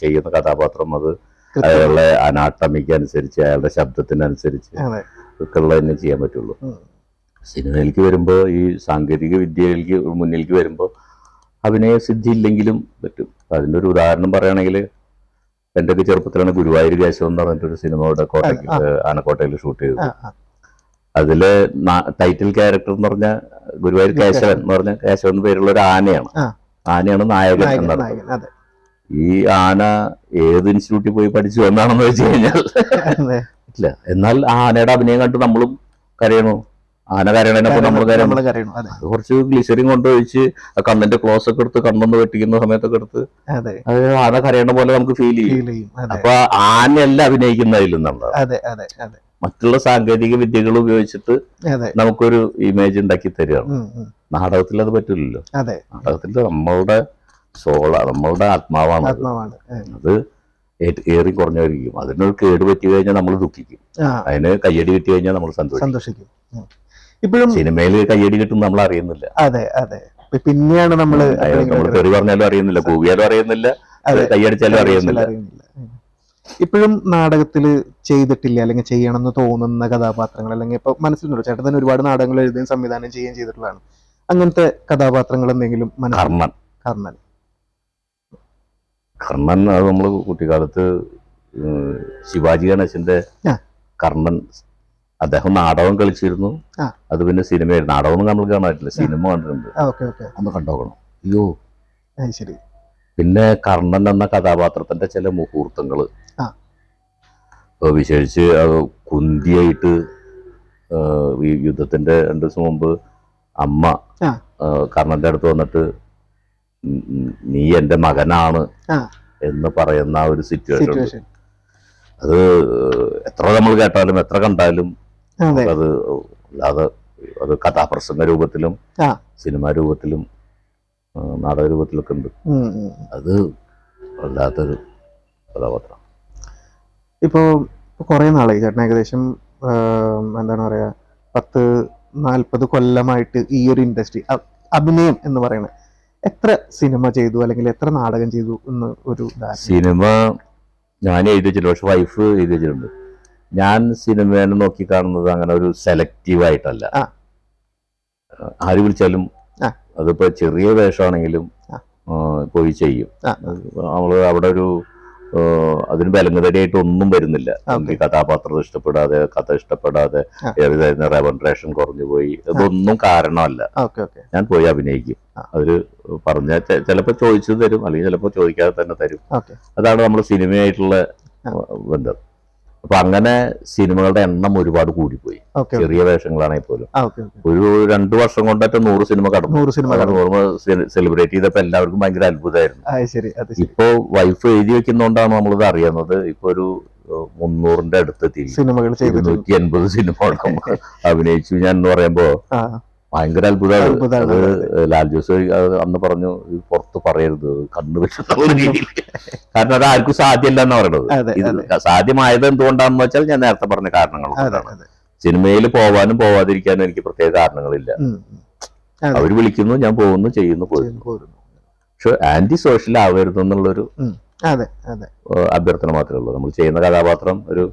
Speaker 1: ചെയ്യുന്ന കഥാപാത്രം അത് അയാളുടെ അനാട്ടമിക്ക് അനുസരിച്ച് അയാളുടെ ശബ്ദത്തിനനുസരിച്ച് ഒക്കെ ഉള്ളതന്നെ ചെയ്യാൻ പറ്റുള്ളൂ. സിനിമയിലേക്ക് വരുമ്പോൾ ഈ സാങ്കേതിക വിദ്യയിലേക്ക് മുന്നിലേക്ക് വരുമ്പോൾ അഭിനയ സിദ്ധി ഇല്ലെങ്കിലും പറ്റും. അതിൻ്റെ ഒരു ഉദാഹരണം പറയുകയാണെങ്കിൽ എൻ്റെയൊക്കെ ചെറുപ്പത്തിലാണ് ഗുരുവായൂർ കേശവൻ എന്ന് പറഞ്ഞിട്ടൊരു സിനിമ ഇവിടെ ആനക്കോട്ടയിൽ ഷൂട്ട് ചെയ്തത്. അതില് ടൈറ്റിൽ ക്യാരക്ടർ എന്ന് പറഞ്ഞ ഗുരുവായൂർ കേശവൻ എന്ന് പറഞ്ഞ കേശവൻ പേരുള്ള ഒരു ആനയാണ് നായകൻ എന്നാണ്. ഈ ആന ഏത് ഇൻസ്റ്റിറ്റ്യൂട്ടിൽ പോയി പഠിച്ചു എന്നാണെന്ന് വെച്ച് കഴിഞ്ഞാൽ ഇല്ല. എന്നാൽ ആനയുടെ അഭിനയം കണ്ട് നമ്മളും കരയണു. ആന കരയണപ്പോ നമ്മൾ കരയണം. കുറച്ച് ഗ്ലിസറിൻ കൊണ്ടൊഴിച്ച് കണ്ണിന്റെ ക്ലോസ് ഒക്കെ എടുത്ത് കണ്ണൊന്ന് വെട്ടിക്കുന്ന സമയത്തൊക്കെ എടുത്ത് അത് ആന കരയണ പോലെ നമുക്ക് ഫീൽ ചെയ്യും. അപ്പൊ ആനയല്ല അഭിനയിക്കുന്നതിലെന്നുള്ളത് മറ്റുള്ള സാങ്കേതിക വിദ്യകൾ ഉപയോഗിച്ചിട്ട് നമുക്കൊരു ഇമേജ് ഉണ്ടാക്കി തരികയാണ്. നാടകത്തിൽ അത് പറ്റില്ലല്ലോ. നാടകത്തിൽ നമ്മളുടെ നമ്മളുടെ ആത്മാവാണ് അത് ഏറി കുറഞ്ഞവരിക്കും. അതിനൊരു കേട് പറ്റി കഴിഞ്ഞാൽ നമ്മൾ ദുഃഖിക്കും, അതിന് കയ്യടി കിട്ടി കഴിഞ്ഞാൽ നമ്മൾ സന്തോഷിക്കും.
Speaker 2: ഇപ്പോഴും
Speaker 1: സിനിമയിൽ കയ്യടി കിട്ടും നമ്മൾ അറിയുന്നില്ല.
Speaker 2: പിന്നെയാണ് നമ്മൾ
Speaker 1: തെറി പറഞ്ഞാലും അറിയുന്നില്ല, കൂവിയാലും അറിയുന്നില്ല, കയ്യടിച്ചാലും അറിയുന്നില്ല.
Speaker 2: ഇപ്പോഴും നാടകത്തിൽ ചെയ്തിട്ടില്ല അല്ലെങ്കിൽ ചെയ്യണമെന്ന് തോന്നുന്ന കഥാപാത്രങ്ങൾ, അല്ലെങ്കിൽ ഇപ്പൊ മനസ്സിലുണ്ടോ ചേട്ടൻ തന്നെ ഒരുപാട് നാടകങ്ങൾ എഴുതുകയും സംവിധാനം ചെയ്യുകയും ചെയ്തിട്ടുള്ളതാണ്, അങ്ങനത്തെ കഥാപാത്രങ്ങൾ എന്തെങ്കിലും?
Speaker 1: കർണൻ അത് നമ്മള് കുട്ടിക്കാലത്ത് ശിവാജി ഗണേശന്റെ കർണൻ, അദ്ദേഹം നാടകം കളിച്ചിരുന്നു. അത് പിന്നെ സിനിമയായിരുന്നു. നാടകം നമ്മൾ കാണാറില്ല, സിനിമ കണ്ടിട്ടുണ്ട്. ഒന്ന് കണ്ടോക്കണം. അയ്യോ
Speaker 2: ശരി.
Speaker 1: പിന്നെ കർണൻ എന്ന കഥാപാത്രത്തിന്റെ ചില മുഹൂർത്തങ്ങള് വിശേഷിച്ച് കുന്തിയായിട്ട് ഈ യുദ്ധത്തിന്റെ 2 ദിവസം മുമ്പ് അമ്മ കർണന്റെ അടുത്ത് വന്നിട്ട് നീ എന്റെ മകനാണ് എന്ന് പറയുന്ന ഒരു സിറ്റുവേഷൻ, അത് എത്ര നമ്മൾ കേട്ടാലും എത്ര കണ്ടാലും അത് അല്ലാതെ അത് കഥാപ്രസംഗ രൂപത്തിലും സിനിമാ രൂപത്തിലും നാടക രൂപത്തിലൊക്കെ ഉണ്ട്. അത് വല്ലാത്തൊരു കഥാപാത്രം.
Speaker 2: ഇപ്പോ കുറെ നാളായി ചേട്ടൻ, ഏകദേശം എന്താണ് പറയാ 10-40 കൊല്ലമായിട്ട് ഈ ഒരു ഇൻഡസ്ട്രി അഭിനയം എന്ന് പറയുന്നത്. എത്ര സിനിമ ചെയ്തു അല്ലെങ്കിൽ എത്ര നാടകം ചെയ്തു എന്ന് ഒരു
Speaker 1: സിനിമ ഞാൻ എഴുതി വെച്ചില്ല, പക്ഷെ വൈഫ് എഴുതി വെച്ചിട്ടുണ്ട്. ഞാൻ സിനിമേനെ നോക്കി കാണുന്നത് അങ്ങനെ ഒരു സെലക്റ്റീവ് ആയിട്ടല്ല. ആര് വിളിച്ചാലും അതിപ്പോ ചെറിയ വേഷമാണെങ്കിലും പോയി ചെയ്യും. നമ്മള് അവിടെ ഒരു അതിന് ബലങ്കതടിയായിട്ട് ഒന്നും വരുന്നില്ല. എനിക്ക് കഥാപാത്രം ഇഷ്ടപ്പെടാതെ, കഥ ഇഷ്ടപ്പെടാതെ, റെവൻട്രേഷൻ കുറഞ്ഞു പോയി, ഇതൊന്നും കാരണമല്ല. ഞാൻ പോയി അഭിനയിക്കും. അതില് പറഞ്ഞ ചിലപ്പോ ചോദിച്ചു തരും, അല്ലെങ്കിൽ ചിലപ്പോ ചോദിക്കാതെ തന്നെ തരും. അതാണ് നമ്മൾ സിനിമയായിട്ടുള്ള ബന്ധം. അപ്പൊ അങ്ങനെ സിനിമകളുടെ എണ്ണം ഒരുപാട് കൂടിപ്പോയി. ചെറിയ വേഷങ്ങളാണെങ്കിൽ പോലും ഒരു 2 വർഷം കൊണ്ടൊക്കെ 100 സിനിമ കടന്നു. 100 സെലിബ്രേറ്റ് ചെയ്തപ്പോ എല്ലാവർക്കും ഭയങ്കര അത്ഭുതമായിരുന്നു. ഇപ്പോ വൈഫ് എഴുതി വെക്കുന്നോണ്ടാണ് നമ്മളിത് അറിയുന്നത്. ഇപ്പൊ ഒരു 300ന്റെ അടുത്തെത്തി, 280 സിനിമ അഭിനയിച്ചു ഞാൻ എന്ന് പറയുമ്പോ ഭയങ്കര അത്ഭുതമാണ്. അത് ലാൽ ജോസ് അന്ന് പറഞ്ഞു, പുറത്ത് പറയരുത്, കണ്ണു വെച്ചിട്ടുള്ള രീതിയിൽ. കാരണം അത് ആർക്കും സാധ്യമല്ല എന്ന് പറയുന്നത്. ഇത് സാധ്യമായത് എന്തുകൊണ്ടാണെന്ന് വെച്ചാൽ ഞാൻ നേരത്തെ പറഞ്ഞ കാരണങ്ങൾ കൊണ്ടാണ്. സിനിമയിൽ പോവാനും പോവാതിരിക്കാനും എനിക്ക് പ്രത്യേക കാരണങ്ങളില്ല. അവർ വിളിക്കുന്നു, ഞാൻ പോകുന്നു, ചെയ്യുന്നു, പോരുന്നു. പക്ഷെ ആന്റി സോഷ്യൽ ആവരുത് എന്നുള്ളൊരു അഭ്യർത്ഥന മാത്രമേ ഉള്ളൂ. നമ്മൾ ചെയ്യുന്ന കഥാപാത്രം ഒരു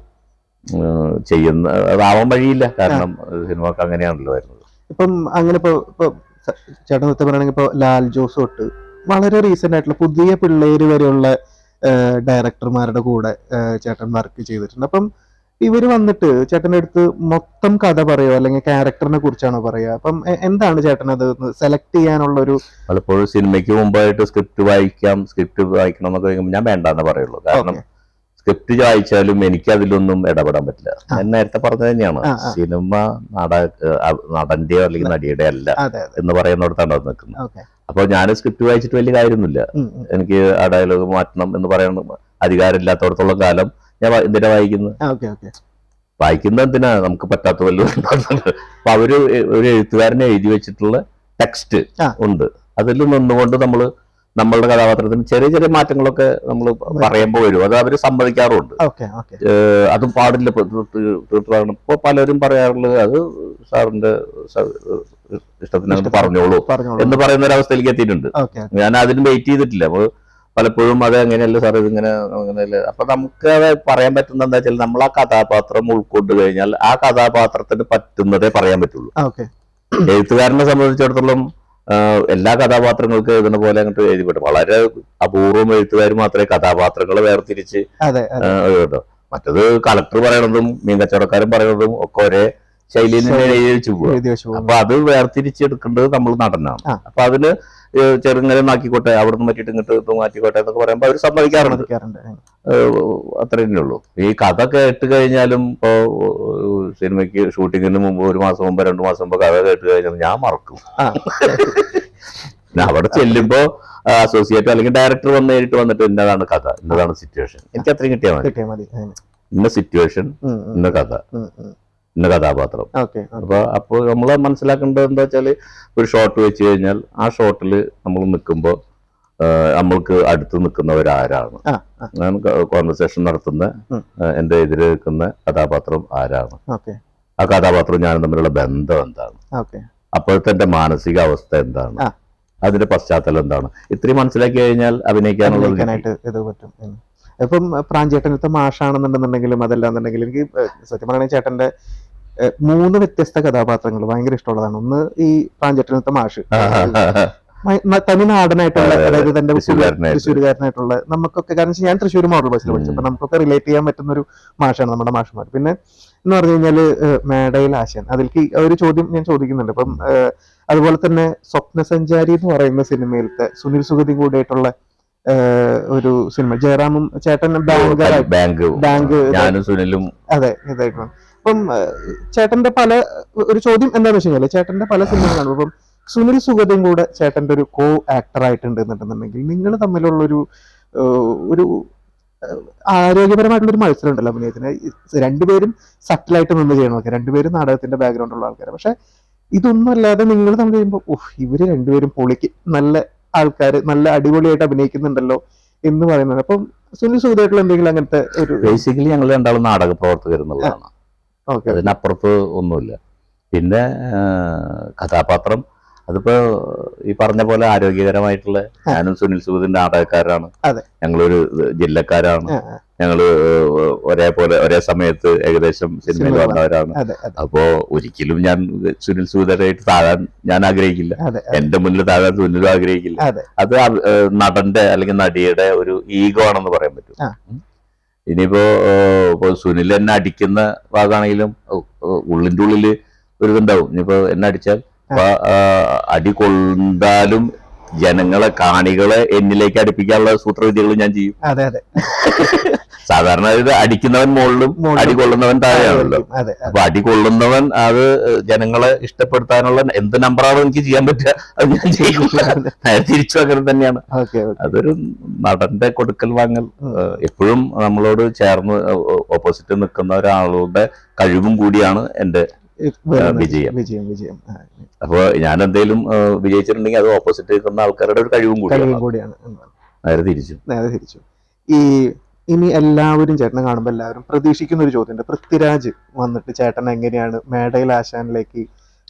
Speaker 1: ചെയ്യുന്ന അതാവാൻ വഴിയില്ല. കാരണം സിനിമക്ക് അങ്ങനെയാണല്ലോ വരുന്നത്.
Speaker 2: ഇപ്പം അങ്ങനെ ഇപ്പൊ ചേട്ടൻ സത്യം പറയുകയാണെങ്കിൽ ഇപ്പൊ ലാൽ ജോസ് തൊട്ട് വളരെ റീസെന്റ് ആയിട്ടുള്ള പുതിയ പിള്ളേര് വരെയുള്ള ഡയറക്ടർമാരുടെ കൂടെ ചേട്ടൻ വർക്ക് ചെയ്തിട്ടുണ്ട്. അപ്പം ഇവര് വന്നിട്ട് ചേട്ടൻ്റെ അടുത്ത് മൊത്തം കഥ പറയോ അല്ലെങ്കിൽ ക്യാരക്ടറിനെ കുറിച്ചാണോ പറയുക? അപ്പം എന്താണ് ചേട്ടൻ അത് സെലക്ട് ചെയ്യാനുള്ള ഒരു?
Speaker 1: പലപ്പോഴും സിനിമയ്ക്ക് മുമ്പായിട്ട് സ്ക്രിപ്റ്റ് വായിക്കണം എന്നൊക്കെ പറയുമ്പോൾ ഞാൻ വേണ്ടെന്ന് പറയുള്ളൂ. കാരണം സ്ക്രിപ്റ്റ് വായിച്ചാലും എനിക്ക് അതിലൊന്നും ഇടപെടാൻ പറ്റില്ല. ഞാൻ നേരത്തെ പറഞ്ഞത് തന്നെയാണ്, സിനിമ നടന്റെയോ അല്ലെങ്കിൽ നടിയുടെ അല്ല എന്ന് പറയുന്നിടത്താണ് അത് നിൽക്കുന്നത്. അപ്പൊ ഞാൻ സ്ക്രിപ്റ്റ് വായിച്ചിട്ട് വലിയ കാര്യമൊന്നുമില്ല. എനിക്ക് ആ ഡയലോഗ് മാറ്റണം എന്ന് പറയാൻ അധികാരമില്ലാത്തടത്തോളം കാലം ഞാൻ എന്തിനാ വായിക്കുന്നത് എന്തിനാ? നമുക്ക് പറ്റാത്ത വല്ലതും. അപ്പൊ അവര് ഒരു എഴുത്തുകാരനെ എഴുതി വെച്ചിട്ടുള്ള ടെക്സ്റ്റ് ഉണ്ട്. അതിൽ നിന്നുകൊണ്ട് നമ്മളുടെ കഥാപാത്രത്തിന് ചെറിയ ചെറിയ മാറ്റങ്ങളൊക്കെ നമ്മൾ പറയുമ്പോൾ വരും. അത് അവര് സമ്മതിക്കാറുണ്ട്. അതും പാടില്ല തീർച്ചയായും. ഇപ്പൊ പലരും പറയാറുള്ളത് അത് സാറിന്റെ ഇഷ്ടത്തിന് പറഞ്ഞോളൂ എന്ന് പറയുന്ന ഒരു അവസ്ഥയിലേക്ക് എത്തിയിട്ടുണ്ട്. ഞാൻ അതിന് വെയിറ്റ് ചെയ്തിട്ടില്ല. അപ്പൊ പലപ്പോഴും അത് അങ്ങനെയല്ല സാർ, ഇതിങ്ങനെ അങ്ങനെയല്ല. അപ്പൊ നമുക്ക് അത് പറയാൻ പറ്റുന്ന എന്താ വെച്ചാൽ നമ്മൾ ആ കഥാപാത്രം ഉൾക്കൊണ്ട് കഴിഞ്ഞാൽ ആ കഥാപാത്രത്തിന് പറ്റുന്നതേ പറയാൻ പറ്റുള്ളൂ. എഴുത്തുകാരനെ സംബന്ധിച്ചിടത്തോളം എല്ലാ കഥാപാത്രങ്ങൾക്കും എഴുതുന്ന പോലെ അങ്ങോട്ട് എഴുതിപ്പെട്ടു. വളരെ അപൂർവം എഴുത്തുകാർ മാത്രമേ കഥാപാത്രങ്ങളെ വേർതിരിച്ച് എഴുതട്ടോ. മറ്റത് കളക്ടർ പറയണതും മീൻ കച്ചവടക്കാരൻ പറയണതും ഒക്കെ ഒരേ ശൈലിയിൽ തന്നെ എഴുതി വെച്ചു പോകും. അപ്പൊ അത് വേർതിരിച്ചെടുക്കേണ്ടത് നമ്മൾ നടനാണ്. അപ്പൊ അതിന് ചെറുങ്ങനെ ആക്കിക്കോട്ടെ, അവിടെ നിന്ന് പറ്റിയിട്ട് ഇങ്ങോട്ട് മാറ്റിക്കോട്ടെ എന്നൊക്കെ പറയുമ്പോൾ അവർ സമ്മതിക്കാറുണ്ട്. അത്ര തന്നെ ഉള്ളൂ. ഈ കഥ കേട്ട് കഴിഞ്ഞാലും ഇപ്പോ സിനിമയ്ക്ക് ഷൂട്ടിങ്ങിന് മുമ്പ് 1 മാസം മുമ്പ് 2 മാസം മുമ്പ് കഥ കേട്ട് കഴിഞ്ഞാൽ ഞാൻ മറക്കും. പിന്നെ അവിടെ ചെല്ലുമ്പോ അസോസിയേറ്റ് അല്ലെങ്കിൽ ഡയറക്ടർ നേരിട്ട് വന്നിട്ട് ഇന്നതാണ് കഥ, ഇന്നതാണ് സിറ്റുവേഷൻ, എനിക്ക് അത്രയും കിട്ടിയാൽ മതി. ഇന്ന സിറ്റുവേഷൻ, ഇന്ന കഥ, ഇന്ന കഥാപാത്രം. അപ്പോൾ നമ്മൾ മനസ്സിലാക്കേണ്ടത് എന്താ വെച്ചാല്, ഒരു ഷോട്ട് വെച്ച് കഴിഞ്ഞാൽ ആ ഷോട്ടിൽ നമ്മൾ നിൽക്കുമ്പോൾ നമ്മൾക്ക് അടുത്ത് നിൽക്കുന്നവരാരാണ്, ഞാൻ കോൺവെർസേഷൻ നടത്തുന്ന എന്റെ എതിരെ നിൽക്കുന്ന കഥാപാത്രം ആരാണ്, ആ കഥാപാത്രം ഞാനും തമ്മിലുള്ള ബന്ധം എന്താണ്, അപ്പോഴത്തെ എന്റെ മാനസിക അവസ്ഥ എന്താണ്, അതിന്റെ പശ്ചാത്തലം എന്താണ്, ഇത്രയും മനസ്സിലാക്കി കഴിഞ്ഞാൽ അഭിനയിക്കാനായിട്ട് ഇത് പറ്റും.
Speaker 2: ഇപ്പം പ്രാഞ്ചേട്ടനത്തെ മാഷാണെന്നുണ്ടെന്നുണ്ടെങ്കിലും അതല്ലാന്നുണ്ടെങ്കിലും എനിക്ക് സത്യം പറയുകയാണെങ്കിൽ ചേട്ടന്റെ 3 വ്യത്യസ്ത കഥാപാത്രങ്ങൾ ഭയങ്കര ഇഷ്ടമുള്ളതാണ്. ഒന്ന് ഈ പ്രാഞ്ചേട്ടനത്തെ മാഷ്, തനി നാടനായിട്ടുള്ള, അതായത് തന്റെ തൃശ്ശൂരുകാരനായിട്ടുള്ള, നമുക്കൊക്കെ, കാരണം ഞാൻ തൃശ്ശൂർ മോഡൽ ബസ്സിൽ പഠിച്ചപ്പോൾ നമുക്കൊക്കെ റിലേറ്റ് ചെയ്യാൻ പറ്റുന്ന ഒരു മാഷാണ് നമ്മുടെ മാഷുമാർ. പിന്നെ എന്ന് പറഞ്ഞു കഴിഞ്ഞാല് മേടയിൽ ആശാൻ, അതിലേക്ക് ഒരു ചോദ്യം ഞാൻ ചോദിക്കുന്നുണ്ട്. അപ്പം അതുപോലെ തന്നെ സ്വപ്നസഞ്ചാരി എന്ന് പറയുന്ന സിനിമയിലത്തെ സുനിൽ സുഗതി കൂടിയായിട്ടുള്ള ഒരു സിനിമ, ജയറാമും ചേട്ടൻ ബാങ്ക്
Speaker 1: സുനിലും,
Speaker 2: അതെ ഇതായിരുന്നു. അപ്പം ചേട്ടന്റെ ഒരു ചോദ്യം എന്താണെന്ന് വെച്ച് കഴിഞ്ഞാൽ, ചേട്ടന്റെ പല സിനിമകളാണ്. അപ്പം സുനിൽ സുഗതിയും കൂടെ ചേട്ടന്റെ ഒരു കോ ആക്ടർ ആയിട്ടുണ്ടെന്നുണ്ടെന്നുണ്ടെങ്കിൽ നിങ്ങൾ തമ്മിലുള്ള ഒരു ആരോഗ്യപരമായിട്ടുള്ള ഒരു മത്സരം ഉണ്ടല്ലോ അഭിനയത്തിന്. രണ്ടുപേരും സട്ടിലായിട്ട് നിന്ന് ചെയ്യണമൊക്കെ, രണ്ടുപേരും നാടകത്തിന്റെ ബാക്ക്ഗ്രൗണ്ടുള്ള ആൾക്കാരാണ്. പക്ഷെ ഇതൊന്നും അല്ലാതെ നിങ്ങൾ തമ്മിൽ ചെയ്യുമ്പോൾ ഇവര് രണ്ടുപേരും പൊളിക്ക് നല്ല ആൾക്കാർ, നല്ല അടിപൊളിയായിട്ട് അഭിനയിക്കുന്നുണ്ടല്ലോ എന്ന് പറയുന്നത്. അപ്പം സുനിൽ സുഗതിയായിട്ടുള്ള എന്തെങ്കിലും അങ്ങനത്തെ ഒരു?
Speaker 1: ബേസിക്കലി ഞങ്ങൾ രണ്ടാളും നാടക പ്രവർത്തകർ എന്നുള്ളതാണ്, അതിനപ്പുറത്ത് ഒന്നുമില്ല. പിന്നെ കഥാപാത്രം അതിപ്പോ ഈ പറഞ്ഞ പോലെ ആരോഗ്യകരമായിട്ടുള്ള, ഞാനും സുനിൽ സൂദിന്റെ നാടകക്കാരാണ്, ഞങ്ങളൊരു ജില്ലക്കാരാണ്, ഞങ്ങള് ഒരേ സമയത്ത് ഏകദേശം സിനിമയിൽ വന്നവരാണ്. അപ്പോ ഒരിക്കലും ഞാൻ സുനിൽ സൂദനായിട്ട് താഴാൻ ഞാൻ ആഗ്രഹിക്കില്ല, എന്റെ മുന്നിൽ താഴാൻ സുനിലും ആഗ്രഹിക്കില്ല. അത് നടന്റെ അല്ലെങ്കിൽ നടിയുടെ ഒരു ഈഗോ ആണെന്ന് പറയാൻ പറ്റും. ഇനിയിപ്പോ സുനിൽ എന്നെ അടിക്കുന്ന ഭാഗമാണെങ്കിലും ഉള്ളിന്റെ ഉള്ളില് ഒരു ഇതുണ്ടാവും. ഇനിയിപ്പോ എന്നെ അടിച്ചാൽ അടി കൊണ്ടാലും ജനങ്ങളെ, കാണികളെ എന്നിലേക്ക് അടുപ്പിക്കാനുള്ള സൂത്രവിദ്യകളും ഞാൻ ചെയ്യും. സാധാരണ ഇത് അടിക്കുന്നവൻ മുകളിലും അടി കൊള്ളുന്നവൻ താഴെയാണല്ലോ. അപ്പൊ അടി കൊള്ളുന്നവൻ അത് ജനങ്ങളെ ഇഷ്ടപ്പെടുത്താനുള്ള എന്ത് നമ്പറാണോ എനിക്ക് ചെയ്യാൻ പറ്റുക അത് ഞാൻ ചെയ്യും. തിരിച്ചു അങ്ങനെ തന്നെയാണ്. അതൊരു നടന്റെ കൊടുക്കൽ വാങ്ങൽ. എപ്പോഴും നമ്മളോട് ചേർന്ന് ഓപ്പോസിറ്റ് നിൽക്കുന്ന ഒരാളുടെ കഴിവും കൂടിയാണ് എന്റെ വിജയം. അപ്പൊ ഞാൻ എന്തെങ്കിലും വിജയിച്ചിട്ടുണ്ടെങ്കിൽ അത് ഓപ്പോസിറ്റ് നിൽക്കുന്ന ആൾക്കാരുടെ ഒരു കഴിവും കൂടിയാണ്. നേരെ തിരിച്ചു.
Speaker 2: ഇനി എല്ലാവരും ചേട്ടനെ കാണുമ്പോൾ എല്ലാവരും പ്രതീക്ഷിക്കുന്ന ഒരു ചോദ്യമുണ്ട്. പൃഥ്വിരാജ് വന്നിട്ട് ചേട്ടൻ എങ്ങനെയാണ് മേടയിൽ ആശാനിലേക്ക്,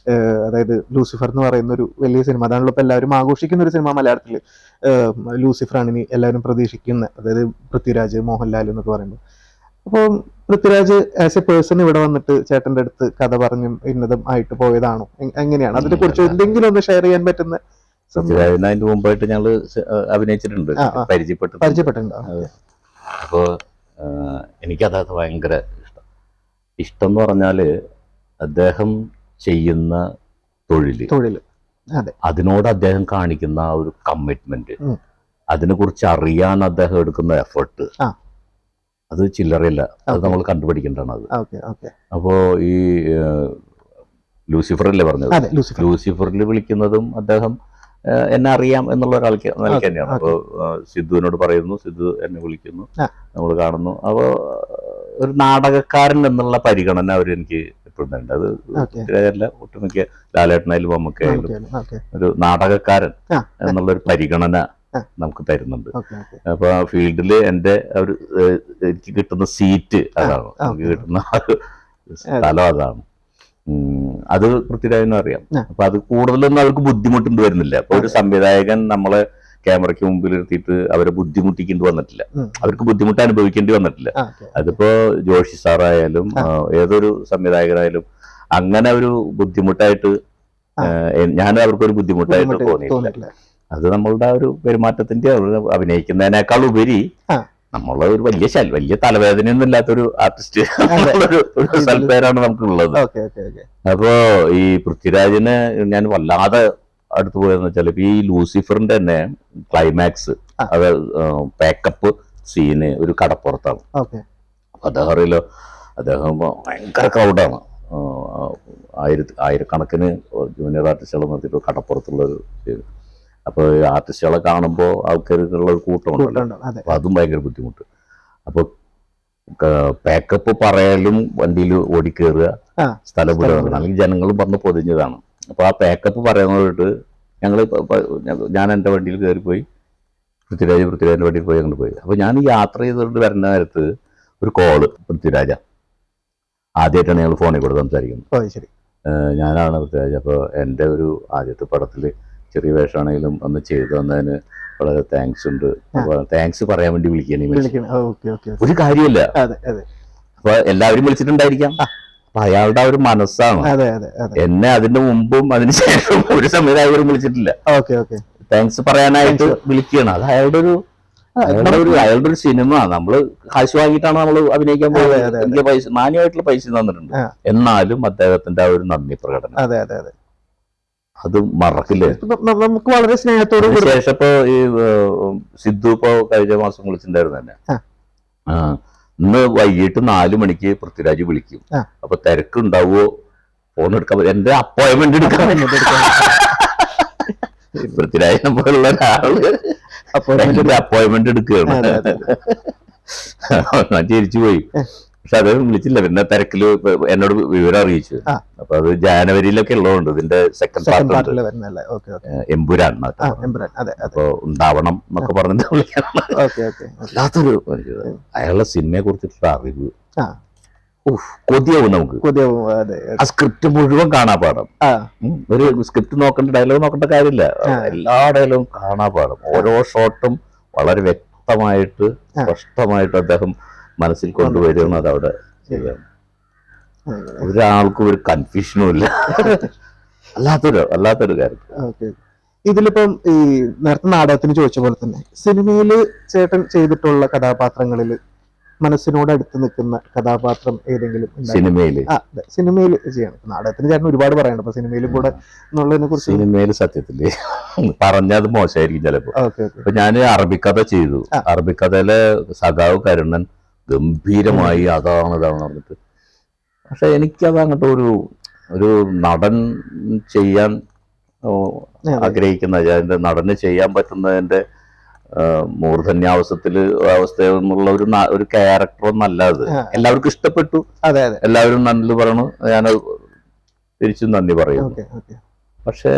Speaker 2: അതായത് ലൂസിഫർ എന്ന് പറയുന്ന ഒരു വലിയ സിനിമ, അതാണല്ലോ ഇപ്പൊ എല്ലാവരും ആഘോഷിക്കുന്ന ഒരു സിനിമ മലയാളത്തില്. ലൂസിഫറാണ് ഇനി എല്ലാവരും പ്രതീക്ഷിക്കുന്ന, അതായത് പൃഥ്വിരാജ്, മോഹൻലാൽ എന്നൊക്കെ പറയുമ്പോൾ. അപ്പോൾ പൃഥ്വിരാജ് ആസ് എ പേഴ്സൺ ഇവിടെ വന്നിട്ട് ചേട്ടന്റെ അടുത്ത് കഥ പറഞ്ഞും ഇന്നതും ആയിട്ട് പോയതാണോ, എങ്ങനെയാണ്? അതിനെ കുറിച്ച് എന്തെങ്കിലും ഒന്ന് ഷെയർ ചെയ്യാൻ പറ്റുന്ന?
Speaker 1: പൃഥ്വിരാജിന് അതിന് മുമ്പായിട്ട് ഞങ്ങള് അഭിനയിച്ചിട്ടുണ്ട്, പരിചയപ്പെട്ടിട്ടുണ്ട്. അപ്പോ എനിക്കത് ഭയങ്കര ഇഷ്ടം എന്ന് പറഞ്ഞാല് അദ്ദേഹം ചെയ്യുന്ന തൊഴില്, അതിനോട് അദ്ദേഹം കാണിക്കുന്ന ആ ഒരു കമ്മിറ്റ്മെന്റ്, അതിനെ കുറിച്ച് അറിയാൻ അദ്ദേഹം എടുക്കുന്ന എഫേർട്ട്, അത് ചില്ലറയില്ല. അത് നമ്മൾ കണ്ടുപിടിക്കേണ്ടതാണ്. അത് അപ്പോ ഈ ലൂസിഫറല്ലേ പറഞ്ഞത്, ലൂസിഫറിൽ വിളിക്കുന്നതും അദ്ദേഹം എന്നെ അറിയാം എന്നുള്ള ഒരാൾക്ക് തന്നെയാണ്. അപ്പൊ സിദ്ധുവിനോട് പറയുന്നു, സിദ്ധു എന്നെ വിളിക്കുന്നു, നമ്മൾ കാണുന്നു. അപ്പോ ഒരു നാടകക്കാരൻ എന്നുള്ള പരിഗണന അവർ എനിക്ക് എപ്പോഴും തരുന്നുണ്ട്. അത് അല്ല, ഒട്ടുമിക്ക ലാലേട്ടനായാലും മമ്മൂക്കയായാലും ഒരു നാടകക്കാരൻ എന്നുള്ളൊരു പരിഗണന നമുക്ക് തരുന്നുണ്ട്. അപ്പൊ ആ ഫീൽഡില് എന്റെ ഒരു എനിക്ക് കിട്ടുന്ന സീറ്റ് അതാണ്, എനിക്ക് കിട്ടുന്ന സ്ഥലം അതാണ്. അത് പൃഥ്വിരാജിനും അറിയാം. അപ്പൊ അത് കൂടുതലൊന്നും അവർക്ക് ബുദ്ധിമുട്ടുണ്ട് വരുന്നില്ല. അപ്പൊ ഒരു സംവിധായകൻ നമ്മളെ ക്യാമറയ്ക്ക് മുമ്പിൽ നിർത്തിയിട്ട് അവരെ ബുദ്ധിമുട്ടിക്കേണ്ടി വന്നിട്ടില്ല, അവർക്ക് ബുദ്ധിമുട്ട് അനുഭവിക്കേണ്ടി വന്നിട്ടില്ല. അതിപ്പോ ജോഷി സാറായാലും ഏതൊരു സംവിധായകനായാലും അങ്ങനെ ഒരു ബുദ്ധിമുട്ടായിട്ട് ഞാൻ അവർക്കൊരു ബുദ്ധിമുട്ടായിട്ട് തോന്നിയിട്ടില്ല. അത് നമ്മളുടെ ഒരു പെരുമാറ്റത്തിന്റെ, അഭിനയിക്കുന്നതിനേക്കാൾ ഉപരി നമ്മളെ ഒരു വലിയ തലവേദനയൊന്നും ഇല്ലാത്തൊരു ആർട്ടിസ്റ്റ്, ഒരു സൽപ്പേരാണ് നമുക്കുള്ളത്. അപ്പോ ഈ പൃഥ്വിരാജിനെ ഞാൻ വല്ലാതെ അടുത്ത് പോയെന്ന് വെച്ചാൽ ഇപ്പൊ ഈ ലൂസിഫറിന്റെ തന്നെ ക്ലൈമാക്സ്, അത് പാക്കപ്പ് സീന് ഒരു കടപ്പുറത്താണ്. അദ്ദേഹം അറിയില്ലോ, അദ്ദേഹം ഭയങ്കര ക്രൗഡാണ്, ആയിരക്കണക്കിന് ജൂനിയർ ആർട്ടിസ്റ്റുകൾ നിർത്തിയിട്ട് കടപ്പുറത്തുള്ളൊരു. അപ്പൊ ആർട്ടിസ്റ്റുകളെ കാണുമ്പോൾ ആൾക്കാർക്കുള്ള ഒരു കൂട്ടമുണ്ടല്ലോ, അപ്പൊ അതും ഭയങ്കര ബുദ്ധിമുട്ട്. അപ്പൊ പാക്കപ്പ് പറയലും വണ്ടിയിൽ ഓടിക്കേറുക, സ്ഥലം വിടുക, അല്ലെങ്കിൽ ജനങ്ങളും പറഞ്ഞ് പൊതിഞ്ഞതാണ്. അപ്പൊ ആ പാക്കപ്പ് പറയുന്നതോട്ട് ഞാൻ എൻ്റെ വണ്ടിയിൽ കയറിപ്പോയി, പൃഥ്വിരാജിന്റെ വണ്ടിയിൽ പോയി അങ്ങോട്ട് പോയി. അപ്പൊ ഞാൻ യാത്ര ചെയ്തുകൊണ്ട് വരുന്ന നേരത്ത് ഒരു കോള്, പൃഥ്വിരാജ ആദ്യമായിട്ടാണ് ഞങ്ങൾ ഫോണിൽ കൂടെ സംസാരിക്കുന്നത്. ഞാനാണ് പൃഥ്വിരാജ്. അപ്പോൾ എൻ്റെ ഒരു ആദ്യത്തെ പടത്തിൽ ചെറിയ വേഷമാണെങ്കിലും ഒന്ന് ചെയ്തു തന്നതിന് വളരെ താങ്ക്സ് ഉണ്ട്. താങ്ക്സ് പറയാൻ വേണ്ടി വിളിക്കുകയാണ്, ഒരു കാര്യമില്ല. അപ്പൊ എല്ലാവരും വിളിച്ചിട്ടുണ്ടായിരിക്കാം. അപ്പൊ അയാളുടെ ആ ഒരു മനസ്സാണ്. എന്നെ അതിന്റെ മുമ്പും അതിന് ശേഷം ഒരു സംവിധായകരും വിളിച്ചിട്ടില്ല. താങ്ക്സ് പറയാനായിട്ട് വിളിക്കുകയാണ്. അത് അയാളുടെ ഒരു സിനിമ. നമ്മള് കാശ് വാങ്ങിയിട്ടാണ് നമ്മൾ അഭിനയിക്കാൻ പോകുന്നത്. എനിക്ക് പൈസ, മാന്യമായിട്ടുള്ള പൈസ തന്നിട്ടുണ്ട്. എന്നാലും അദ്ദേഹത്തിന്റെ ആ ഒരു നന്ദി പ്രകടനം അത് മറക്കില്ലേ.
Speaker 2: നമുക്ക് വളരെ സ്നേഹത്തോട്
Speaker 1: ശേഷം ഇപ്പൊ ഈ സിദ്ധു ഇപ്പൊ കഴിഞ്ഞ മാസം വിളിച്ചിട്ടുണ്ടായിരുന്നു തന്നെ. ഇന്ന് വൈകിട്ട് 4 മണിക്ക് പൃഥ്വിരാജ് വിളിക്കും. അപ്പൊ തിരക്കുണ്ടാവോ, ഫോൺ എടുക്കാൻ, എന്റെ അപ്പോയിന്റ്മെന്റ് എടുക്കാൻ പൃഥ്വിരാജിനെ പോലുള്ള ഒരാള് അപ്പോയിന്റ്മെന്റ് എടുക്കുകയാണ്. ഞാൻ തിരിച്ചു പോയി. പക്ഷെ അത് വിളിച്ചില്ല. പിന്നെ തിരക്കില് എന്നോട് വിവരം അറിയിച്ചു. അപ്പൊ അത് ജാനുവരിയിലൊക്കെ ഉള്ളതുകൊണ്ട് ഇതിന്റെ സെക്കൻഡ് പാർട്ട് എമ്പുരാൻ, അപ്പൊ ഉണ്ടാവണം എന്നൊക്കെ പറഞ്ഞിട്ട് വിളിക്കണം. അല്ലാത്തൊരു അയാളുടെ സിനിമയെ കുറിച്ചിട്ടുള്ള അറിവ് കൊതിയാവും നമുക്ക്.
Speaker 2: കൊതിയാവും. അതെ.
Speaker 1: ആ സ്ക്രിപ്റ്റ് മുഴുവൻ കാണാപാഠം. ഒരു സ്ക്രിപ്റ്റ് നോക്കേണ്ട, ഡയലോഗ് നോക്കേണ്ട കാര്യമില്ല, എല്ലാ ഡയലോഗും കാണാപാഠം. ഓരോ ഷോട്ടും വളരെ വ്യക്തമായിട്ട് സ്പഷ്ടമായിട്ട് അദ്ദേഹം മനസ്സിൽ കൊണ്ടുവരുമെന്ന് അതവിടെ ചെയ്യാം. ഒരാൾക്കും ഒരു കൺഫ്യൂഷനും ഇല്ല. അല്ലാത്തൊരു കാര്യം.
Speaker 2: ഇതിലിപ്പം ഈ നേരത്തെ നാടകത്തിന് ചോദിച്ച പോലെ തന്നെ സിനിമയില് ചേട്ടൻ ചെയ്തിട്ടുള്ള കഥാപാത്രങ്ങളിൽ മനസ്സിനോട് അടുത്ത് നിൽക്കുന്ന കഥാപാത്രം ഏതെങ്കിലും സിനിമയിൽ ചെയ്യണം. നാടകത്തിന് ചേട്ടൻ ഒരുപാട് പറയണം, അപ്പൊ സിനിമയിലും കൂടെ എന്നുള്ളതിനെ കുറിച്ച്.
Speaker 1: സിനിമയിൽ സത്യത്തില് പറഞ്ഞത് മോശമായിരിക്കും ചിലപ്പോ. ഇപ്പൊ ഞാൻ അറബിക്കഥ ചെയ്തു. അറബിക്കഥയിലെ സഖാവ് കരുണൻ ഗംഭീരമായി അതാണ് പറഞ്ഞിട്ട്, പക്ഷെ എനിക്കത് അങ്ങോട്ട് ഒരു നടൻ ചെയ്യാൻ ആഗ്രഹിക്കുന്ന, അതിന്റെ നടന് ചെയ്യാൻ പറ്റുന്നതിന്റെ അവസ്ഥയെന്നുള്ള ഒരു ക്യാരക്ടറൊന്നല്ല അത്. എല്ലാവർക്കും ഇഷ്ടപ്പെട്ടു, എല്ലാവരും നന്ദി പറയണു, ഞാൻ തിരിച്ചും നന്ദി പറയുന്നു. പക്ഷെ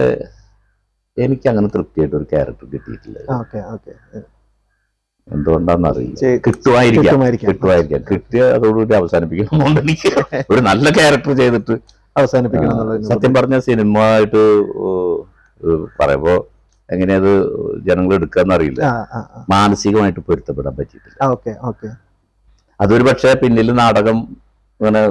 Speaker 1: എനിക്ക് അങ്ങനെ തൃപ്തിയായിട്ട് ഒരു ക്യാരക്ടർ കിട്ടിയിട്ടില്ല. എന്തുകൊണ്ടാന്നറിയില്ല. കിട്ടുമായിരിക്കാം. കിട്ടിയ അതോടുകൂടി അവസാനിപ്പിക്കണമെന്നുണ്ട് എനിക്ക്. ഒരു നല്ല ക്യാരക്ടർ ചെയ്തിട്ട്
Speaker 2: അവസാനിപ്പിക്കണം.
Speaker 1: സത്യം പറഞ്ഞ സിനിമ ആയിട്ട് പറയുമ്പോ എങ്ങനെയത് ജനങ്ങൾ എടുക്കാന്നറിയില്ല. മാനസികമായിട്ട് പൊരുത്തപ്പെടാൻ പറ്റിയിട്ടില്ല. അതൊരു പക്ഷെ പിന്നിൽ നാടകം ഇങ്ങനെ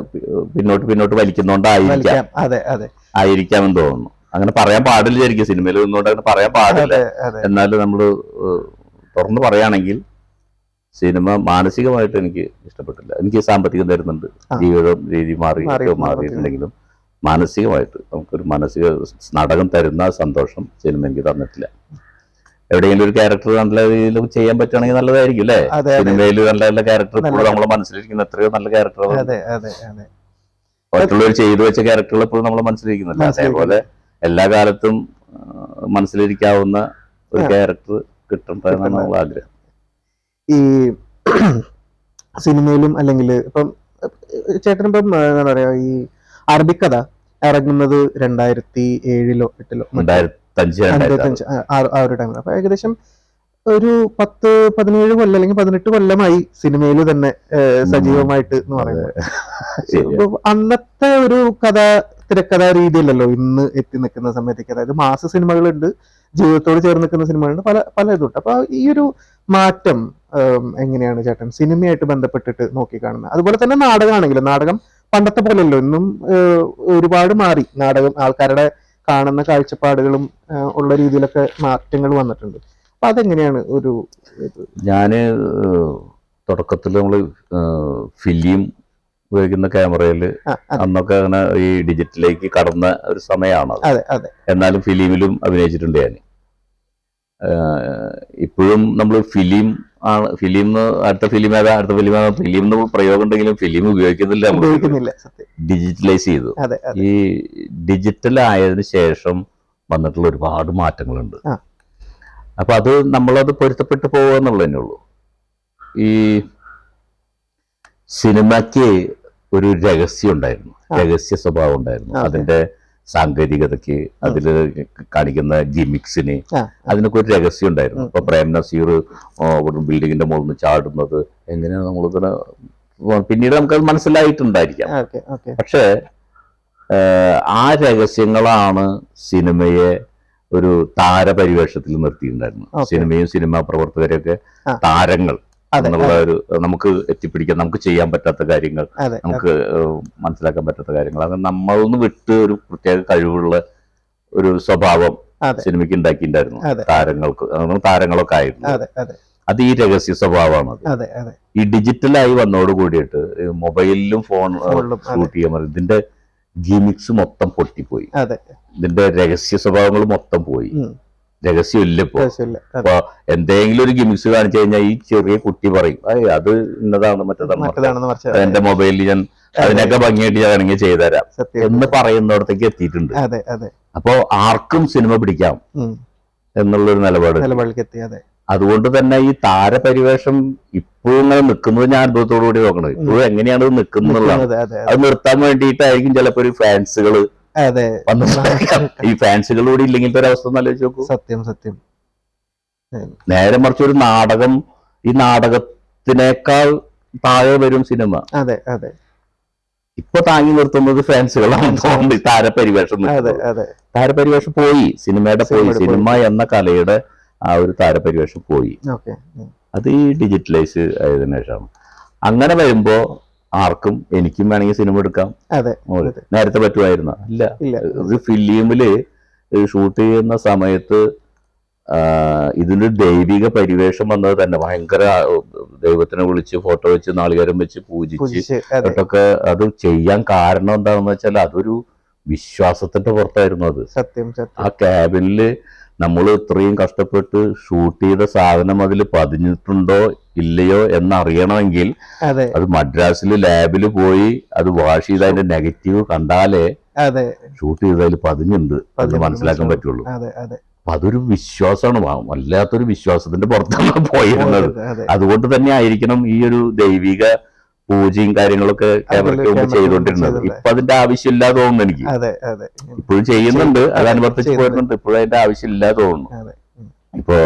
Speaker 1: പിന്നോട്ട് വലിക്കുന്നോണ്ടായിരിക്കാമെന്ന് തോന്നുന്നു. അങ്ങനെ പറയാൻ പാടില്ല ശരിക്കും. സിനിമയിൽ നിന്നുകൊണ്ട് അങ്ങനെ പറയാൻ പാടില്ല. എന്നാലും നമ്മള് തുറന്നു പറയുകയാണെങ്കിൽ സിനിമ മാനസികമായിട്ട് എനിക്ക് ഇഷ്ടപ്പെട്ടില്ല. എനിക്ക് സാമ്പത്തികം തരുന്നുണ്ട്, ജീവിതം രീതി മാറിയിട്ടുണ്ടെങ്കിലും മാനസികമായിട്ട് നമുക്കൊരു നാടകം തരുന്ന സന്തോഷം സിനിമ എനിക്ക് തന്നിട്ടില്ല. എവിടെയെങ്കിലും ഒരു ക്യാരക്ടർ നല്ല രീതിയിൽ ചെയ്യാൻ പറ്റുകയാണെങ്കിൽ നല്ലതായിരിക്കും അല്ലേ? സിനിമയിൽ നല്ല നല്ല ക്യാരക്ടർ ഇപ്പോഴും നമ്മളെ മനസ്സിലിരിക്കുന്ന എത്രയോ നല്ല ക്യാരക്ടർ മറ്റുള്ളവർ ചെയ്തു വെച്ച ക്യാരക്ടറുകൾ ഇപ്പോഴും നമ്മളെ മനസ്സിലിരിക്കുന്നില്ല. അതേപോലെ എല്ലാ കാലത്തും മനസ്സിലിരിക്കാവുന്ന ഒരു ക്യാരക്ടർ കിട്ടണമെന്നാണ് നമ്മൾ ആഗ്രഹം.
Speaker 2: ഈ സിനിമയിലും അല്ലെങ്കിൽ ഇപ്പം ചേട്ടനിപ്പം എന്താ പറയാ, ഈ അറബിക്കഥ ഇറങ്ങുന്നത് 2007 8 ആ ഒരു ടൈമിൽ. അപ്പൊ ഏകദേശം ഒരു 10-17 കൊല്ലം അല്ലെങ്കിൽ 18 കൊല്ലമായി സിനിമയിൽ തന്നെ സജീവമായിട്ട് എന്ന് പറയുന്നത്. അന്നത്തെ ഒരു തിരക്കഥാ രീതിയിലല്ലോ ഇന്ന് എത്തി നിൽക്കുന്ന സമയത്തേക്ക്. അതായത് മാസ സിനിമകളുണ്ട്, ജീവിതത്തോട് ചേർന്ന് നിൽക്കുന്ന സിനിമകളുണ്ട്, പല ഇതുണ്ട്. അപ്പൊ ഈ ഒരു മാറ്റം എങ്ങനെയാണ് ചേട്ടൻ സിനിമയായിട്ട് ബന്ധപ്പെട്ടിട്ട് നോക്കിക്കാണുന്നത്? അതുപോലെ തന്നെ നാടകമാണെങ്കിലും നാടകം പണ്ടത്തെ പോലെയല്ലോ, ഇന്നും ഒരുപാട് മാറി നാടകം. ആൾക്കാരുടെ കാണുന്ന കാഴ്ചപ്പാടുകളും ഉള്ള രീതിയിലൊക്കെ മാറ്റങ്ങൾ വന്നിട്ടുണ്ട്. അപ്പൊ അതെങ്ങനെയാണ് ഒരു
Speaker 1: ഞാന് തുടക്കത്തിൽ നമ്മള് ഫിലിം ഉപയോഗിക്കുന്ന ക്യാമറയില് അന്നൊക്കെ അങ്ങനെ ഈ ഡിജിറ്റലിലേക്ക് കടന്ന ഒരു സമയമാണ്. എന്നാലും ഫിലിമിലും അഭിനയിച്ചിട്ടുണ്ട് ഞാൻ. ഇപ്പോഴും നമ്മൾ ഫിലിം അടുത്ത ഫിലിം പ്രയോഗം ഉണ്ടെങ്കിലും ഫിലിം ഉപയോഗിക്കുന്നില്ല. ഡിജിറ്റലൈസ് ചെയ്തു. ഈ ഡിജിറ്റൽ ആയതിനു ശേഷം വന്നിട്ടുള്ള ഒരുപാട് മാറ്റങ്ങളുണ്ട്. അപ്പൊ അത് നമ്മളത് പൊരുത്തപ്പെട്ടു പോകുക എന്നുള്ളതന്നെ ഉള്ളൂ. ഈ സിനിമയ്ക്ക് ഒരു രഹസ്യം ഉണ്ടായിരുന്നു, രഹസ്യ സ്വഭാവം ഉണ്ടായിരുന്നു. അതിന്റെ സാങ്കേതികതയ്ക്ക്, അതിൽ കാണിക്കുന്ന ഗിമിക്സിന്, അതിനൊക്കെ ഒരു രഹസ്യം ഉണ്ടായിരുന്നു. ഇപ്പൊ പ്രേം നസീർ ബിൽഡിങ്ങിന്റെ മുകളിൽ നിന്ന് ചാടുന്നത് എങ്ങനെയാണ് നമ്മളിങ്ങനെ പിന്നീട് നമുക്കത് മനസ്സിലായിട്ടുണ്ടായിരിക്കാം. പക്ഷെ ആ രഹസ്യങ്ങളാണ് സിനിമയെ ഒരു താരപരിവേഷത്തിൽ നിർത്തിയിട്ടുണ്ടായിരുന്നു. സിനിമയും സിനിമാ പ്രവർത്തകരെയൊക്കെ താരങ്ങൾ എന്നുള്ള ഒരു, നമുക്ക് എത്തിപ്പിടിക്കാൻ, നമുക്ക് ചെയ്യാൻ പറ്റാത്ത കാര്യങ്ങൾ, നമുക്ക് മനസ്സിലാക്കാൻ പറ്റാത്ത കാര്യങ്ങൾ, അത് നമ്മളൊന്ന് വിട്ട് ഒരു പ്രത്യേക കഴിവുള്ള ഒരു സ്വഭാവം സിനിമയ്ക്ക് ഉണ്ടാക്കിയിട്ടുണ്ടായിരുന്നു. താരങ്ങളൊക്കെ ആയിരുന്നു. അത് ഈ രഹസ്യ സ്വഭാവമാണ്. ഈ ഡിജിറ്റലായി വന്നോട് കൂടിയിട്ട് മൊബൈലിലും ഷൂട്ട് ചെയ്യാൻ പറയും. ഇതിന്റെ ഗിമിക്സ് മൊത്തം പൊട്ടിപ്പോയി. ഇതിന്റെ രഹസ്യ സ്വഭാവങ്ങൾ മൊത്തം പോയി. രഹസ്യമില്ല ഇപ്പൊ. അപ്പൊ എന്തെങ്കിലും ഒരു ഗിമിക്സ് കാണിച്ചു കഴിഞ്ഞാൽ ഈ ചെറിയ കുട്ടി പറയും അത് ഇന്നതാണ് മറ്റേതാണ്, എന്റെ മൊബൈലിൽ ഞാൻ അതിനൊക്കെ ഭംഗിയായിട്ട് ഞാൻ വേണമെങ്കിൽ ചെയ്തുതരാം എന്ന് പറയുന്നിടത്തേക്ക് എത്തിയിട്ടുണ്ട്. അപ്പോ ആർക്കും സിനിമ പിടിക്കാം എന്നുള്ളൊരു നിലപാട്. അതുകൊണ്ട് തന്നെ ഈ താരപരിവേഷം ഇപ്പോഴും ഇങ്ങനെ നിൽക്കുന്നത് ഞാൻ അത്ഭുതത്തോടു കൂടി നോക്കണത്. ഇപ്പോഴും എങ്ങനെയാണ് നിൽക്കുന്നുള്ളത്. അത് നിർത്താൻ വേണ്ടിയിട്ടായിരിക്കും ചിലപ്പോ ഒരു ഫാൻസുകള് ഈ ഫാൻസുകളോട് ഇല്ലെങ്കിലത്തെ ഒരു അവസ്ഥ ആലോചിച്ച് നോക്കൂ.
Speaker 2: സത്യം.
Speaker 1: നേരെ മറിച്ച് ഒരു നാടകം, ഈ നാടകത്തിനേക്കാൾ താഴെ വരും സിനിമ. ഇപ്പൊ താങ്ങി നിർത്തുന്നത് ഫാൻസുകളാണ് തോന്നുന്നത്. താരപരിവേഷം താരപരിവേഷം പോയി, സിനിമയുടെ പോയി, സിനിമ എന്ന കലയുടെ ആ ഒരു താരപരിവേഷം പോയി. അത് ഈ ഡിജിറ്റലൈസ് ആയതിനു ശേഷമാണ്. അങ്ങനെ വരുമ്പോ ആർക്കും എനിക്കും വേണമെങ്കിൽ സിനിമ എടുക്കാം. നേരത്തെ പറ്റുമായിരുന്ന ഇല്ല. ഇത് ഫിലിമില് ഷൂട്ട് ചെയ്യുന്ന സമയത്ത് ഇതിന്റെ ദൈവിക പരിവേഷം വന്നത് തന്നെ ഭയങ്കര ദൈവത്തിനെ വിളിച്ച് ഫോട്ടോ വെച്ച് നാളികേരം വെച്ച് പൂജിച്ച് ഒക്കെ അത് ചെയ്യാൻ കാരണം എന്താണെന്ന് വെച്ചാൽ അതൊരു വിശ്വാസത്തിന്റെ പുറത്തായിരുന്നു. അത് ആ ക്യാബിനില് നമ്മൾ ഇത്രയും കഷ്ടപ്പെട്ട് ഷൂട്ട് ചെയ്ത സാധനം അതിൽ പതിഞ്ഞിട്ടുണ്ടോ ഇല്ലയോ എന്നറിയണമെങ്കിൽ അത് മദ്രാസില് ലാബിൽ പോയി അത് വാഷ് ചെയ്ത് അതിന്റെ നെഗറ്റീവ് കണ്ടാലേ ഷൂട്ട് ചെയ്തതിൽ പതിഞ്ഞുണ്ട് എന്ന് മനസ്സിലാക്കാൻ പറ്റുള്ളൂ. അപ്പൊ അതൊരു വിശ്വാസമാണ്, വല്ലാത്തൊരു വിശ്വാസത്തിന്റെ പുറത്താണ് പോയിരുന്നത്. അതുകൊണ്ട് തന്നെ ആയിരിക്കണം ഈ ഒരു ദൈവിക പൂജയും കാര്യങ്ങളൊക്കെ ക്യാമറയ്ക്ക് മുമ്പ് ചെയ്തുകൊണ്ടിരുന്നത്. ഇപ്പൊ അതിന്റെ ആവശ്യമില്ലാതെ തോന്നുന്നു എനിക്ക്. ഇപ്പോഴും ചെയ്യുന്നുണ്ട്, അതനുവർത്തിച്ച് പോരുന്നുണ്ട്. ഇപ്പോഴും അതിന്റെ ആവശ്യമില്ലാതെ തോന്നുന്നു. ഇപ്പോ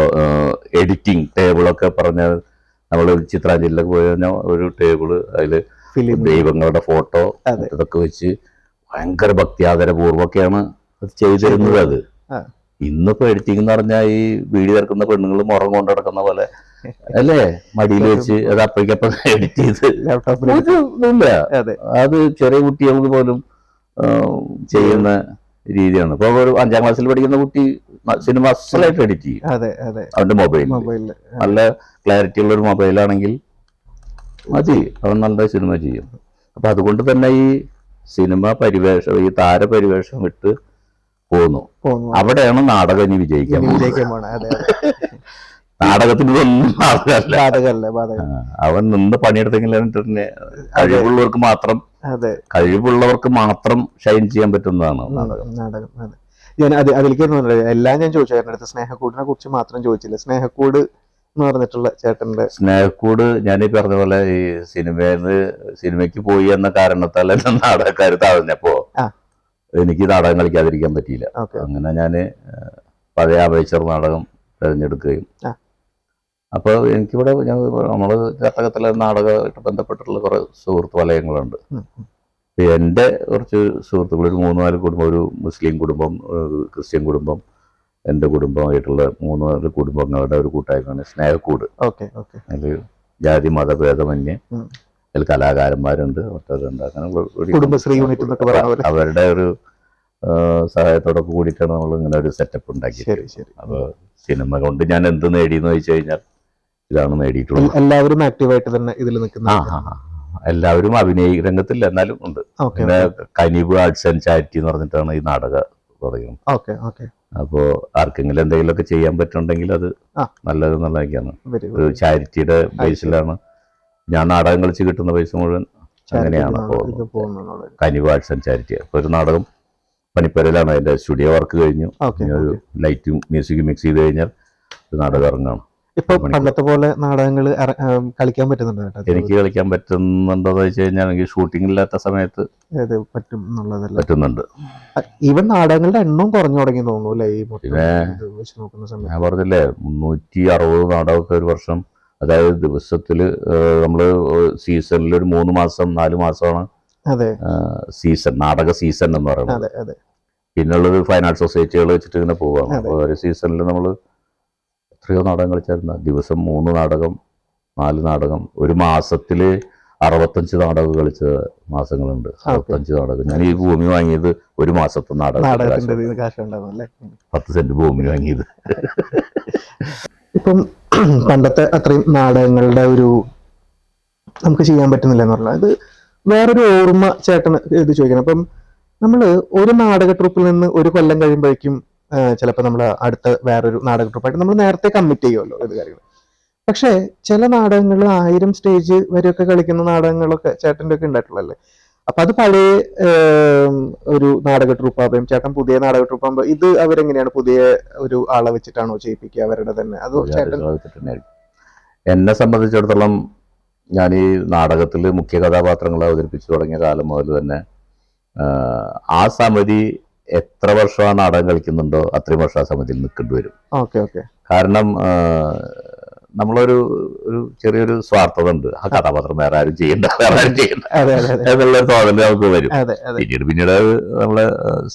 Speaker 1: എഡിറ്റിംഗ് ടേബിളൊക്കെ പറഞ്ഞ നമ്മള് ചിത്രാഞ്ജലിയിലൊക്കെ പോയി കഴിഞ്ഞാൽ ഒരു ടേബിള് അതില് ദൈവങ്ങളുടെ ഫോട്ടോ ഇതൊക്കെ വെച്ച് ഭയങ്കര ഭക്തിയാദരപൂർവ്വമൊക്കെയാണ് അത് ചെയ്തിരുന്നത്. അത് ഇന്നിപ്പോ എഡിറ്റിംഗ് എന്ന് പറഞ്ഞാൽ ഈ വീഡിയോ ഇറക്കുന്ന പെണ്ണുങ്ങൾ മുറം കൊണ്ട് നടക്കുന്ന പോലെ അല്ലേ, മടിയിൽ വെച്ച് അത് അപ്പോഴേക്കപ്പം എഡിറ്റ് ചെയ്ത് അത് ചെറിയ കുട്ടികൾക്ക് പോലും ചെയ്യുന്ന രീതിയാണ്. ഇപ്പൊ ഒരു 5ാം ക്ലാസ്സിൽ പഠിക്കുന്ന കുട്ടി സിനിമ അസലായിട്ട് എഡിറ്റ് ചെയ്യും അവന്റെ മൊബൈലിൽ. നല്ല ക്ലാരിറ്റി ഉള്ള ഒരു മൊബൈലാണെങ്കിൽ മതി, അവൻ നല്ല സിനിമ ചെയ്യും. അപ്പൊ അതുകൊണ്ട് തന്നെ ഈ സിനിമ പരിവേഷം, ഈ താരപരിവേഷം വിട്ട് പോന്നു. അവിടെയാണ് നാടകം ഇനി വിജയിക്കാൻ നാടകത്തിനൊന്നും അവൻ നിന്ന് പണിയെടുത്തെങ്കിൽ കഴിവുള്ളവർക്ക് മാത്രം ഷൈൻ ചെയ്യാൻ പറ്റുന്നതാണ്
Speaker 2: നാടകം. ഞാൻ അതിലേക്ക് എല്ലാം ഞാൻ ചോദിച്ചായിരുന്നു. അടുത്ത് സ്നേഹക്കൂടിനെ കുറിച്ച് മാത്രം ചോദിച്ചില്ല. സ്നേഹക്കൂട് എന്ന് പറഞ്ഞിട്ടുള്ള ചേട്ടന്റെ
Speaker 1: സ്നേഹക്കൂട് ഞാൻ ഈ പറഞ്ഞ പോലെ ഈ സിനിമയ്ക്ക് പോയി എന്ന കാരണത്താൽ നാടകക്കാർ താഴ്ന്നപ്പോ എനിക്ക് നാടകം കളിക്കാതിരിക്കാൻ പറ്റിയില്ല. അങ്ങനെ ഞാന് പഴയ അപേക്ഷർ നാടകം തിരഞ്ഞെടുക്കുകയും അപ്പോൾ എനിക്കിവിടെ നമ്മള് ചട്ടകത്തിലെ നാടകമായിട്ട് ബന്ധപ്പെട്ടിട്ടുള്ള കുറെ സുഹൃത്ത് വലയങ്ങളുണ്ട്. എൻ്റെ കുറച്ച് സുഹൃത്തുക്കൾ, ഒരു 3-4 കുടുംബം, ഒരു മുസ്ലിം കുടുംബം, ക്രിസ്ത്യൻ കുടുംബം, എൻ്റെ കുടുംബമായിട്ടുള്ള 3-4 കുടുംബങ്ങളുടെ ഒരു കൂട്ടായ്മയാണ് സ്നേഹക്കൂട്. അതിൽ ജാതി മതഭേദമന്യേ അതിൽ കലാകാരന്മാരുണ്ട്, മറ്റവരുണ്ട്. അങ്ങനെ അവരുടെ ഒരു സഹായത്തോടൊക്കെ കൂടിയിട്ടാണ് നമ്മൾ ഇങ്ങനെ ഒരു സെറ്റപ്പ് ഉണ്ടാക്കിയത്. അപ്പോൾ സിനിമ കൊണ്ട് ഞാൻ എന്ത് നേടിയെന്ന് ചോദിച്ചു കഴിഞ്ഞാൽ ഇതാണ് നേടിയിട്ടുള്ളത്.
Speaker 2: എല്ലാവരും ആക്റ്റീവായിട്ട് തന്നെ ഇതിൽ നിൽക്കുന്ന,
Speaker 1: എല്ലാവരും അഭിനയ രംഗത്തില്ല, എന്നാലും ഉണ്ട്. പിന്നെ കനിവ് ആർട്സ് ആൻഡ് ചാരിറ്റി എന്ന് പറഞ്ഞിട്ടാണ് ഈ നാടകം പറയുന്നത്. അപ്പോ ആർക്കെങ്കിലും എന്തെങ്കിലുമൊക്കെ ചെയ്യാൻ പറ്റുന്നുണ്ടെങ്കിൽ അത് നല്ലതെന്നുള്ളതൊക്കെയാണ്. ഒരു ചാരിറ്റിയുടെ ബേസിലാണ് ഞാൻ നാടകം കളിച്ച് കിട്ടുന്ന പൈസ മുഴുവൻ അങ്ങനെയാണ് പോകുന്നത്. കനിവ് ആർട്സ് ആൻഡ് ചാരിറ്റി. അപ്പൊ ഒരു നാടകം പണിപ്പരയിലാണ്, അതിന്റെ സ്റ്റുഡിയോ വർക്ക് കഴിഞ്ഞു. ഒരു ലൈറ്റും മ്യൂസിക്കും മിക്സ് ചെയ്ത് കഴിഞ്ഞാൽ ഒരു നാടകം ഇറങ്ങാണ്.
Speaker 2: ഇപ്പൊ പണ്ടത്തെ പോലെ നാടകങ്ങൾ കളിക്കാൻ പറ്റുന്നുണ്ടോ?
Speaker 1: എനിക്ക് കളിക്കാൻ പറ്റുന്നുണ്ടോന്ന് വെച്ച് കഴിഞ്ഞാൽ എനിക്ക് ഷൂട്ടിംഗ് ഇല്ലാത്ത സമയത്ത് പറ്റുന്നുണ്ട്.
Speaker 2: ഈവൻ നാടകങ്ങളുടെ എണ്ണം കുറഞ്ഞു തുടങ്ങി തോന്നുന്നു അല്ലേ?
Speaker 1: ഞാൻ പറഞ്ഞില്ലേ 360 നാടകമൊക്കെ ഒരു വർഷം. അതായത് ദിവസത്തില് നമ്മള് സീസണിൽ ഒരു 3 മാസം 4 മാസമാണ് സീസൺ, നാടക സീസൺ എന്ന് പറയുന്നത്. പിന്നുള്ളത് ഫൈൻ ആർട്ട് സൊസൈറ്റികൾ വെച്ചിട്ട് ഇങ്ങനെ പോവാണ്. അപ്പോൾ ഒരു സീസണിൽ നമ്മൾ എത്രയോ നാടകം കളിച്ചായിരുന്നു. ദിവസം 3 നാടകം 4 നാടകം. ഒരു മാസത്തില് 65 നാടകം കളിച്ച മാസങ്ങളുണ്ട്. 65 നാടകം. ഞാൻ ഈ ഭൂമി വാങ്ങിയത് ഒരു മാസത്തെ നാടകം, 10 സെന്റ് ഭൂമി വാങ്ങിയത്.
Speaker 2: ഇപ്പം പണ്ടത്തെ അത്രയും നാടകങ്ങളുടെ ഒരു നമുക്ക് ചെയ്യാൻ പറ്റുന്നില്ല എന്ന് പറഞ്ഞാൽ ഇത് വേറൊരു ഓർമ്മ ചേട്ടന് ഇത് ചോദിക്കണം. അപ്പം നമ്മള് ഒരു നാടക ട്രൂപ്പിൽ നിന്ന് ഒരു കൊല്ലം കഴിയുമ്പോഴേക്കും ചിലപ്പോൾ നമ്മൾ അടുത്ത വേറൊരു നാടക ട്രൂപ്പായിട്ട് നമ്മൾ നേരത്തെ കമ്മിറ്റ് ചെയ്യുമല്ലോ ഇത് കാര്യങ്ങൾ. പക്ഷെ ചില നാടകങ്ങൾ 1000 സ്റ്റേജ് വരെയൊക്കെ കളിക്കുന്ന നാടകങ്ങളൊക്കെ ചേട്ടൻ്റെ ഒക്കെ ഉണ്ടായിട്ടുള്ളല്ലേ? അപ്പൊ അത് പഴയ ഒരു നാടക ട്രൂപ്പാകുമ്പോൾ ചേട്ടൻ പുതിയ നാടക ട്രൂപ്പാകുമ്പോൾ ഇത് അവരെങ്ങനെയാണ്? പുതിയ ഒരു ആളെ വെച്ചിട്ടാണോ ചെയ്യിപ്പിക്കുക അവരുടെ തന്നെ? അത് ചേട്ടൻ
Speaker 1: എന്നെ സംബന്ധിച്ചിടത്തോളം ഞാൻ ഈ നാടകത്തിൽ മുഖ്യ കഥാപാത്രങ്ങളെ അവതരിപ്പിച്ചു തുടങ്ങിയ കാലം മുതൽ തന്നെ ആ സമിതി എത്ര വർഷം ആ നാടകം കളിക്കുന്നുണ്ടോ അത്രയും വർഷം ആ സമിതിയിൽ നിൽക്കേണ്ടി വരും. കാരണം നമ്മളൊരു ഒരു ചെറിയൊരു സ്വാർത്ഥത ഉണ്ട്. ആ കഥാപാത്രം വേറെ ആരും ചെയ്യണ്ട, വേറെ ആരും ചെയ്യണ്ട എന്നുള്ളൊരു തോന്നല് നമുക്ക് വരും. പിന്നീട് നമ്മളെ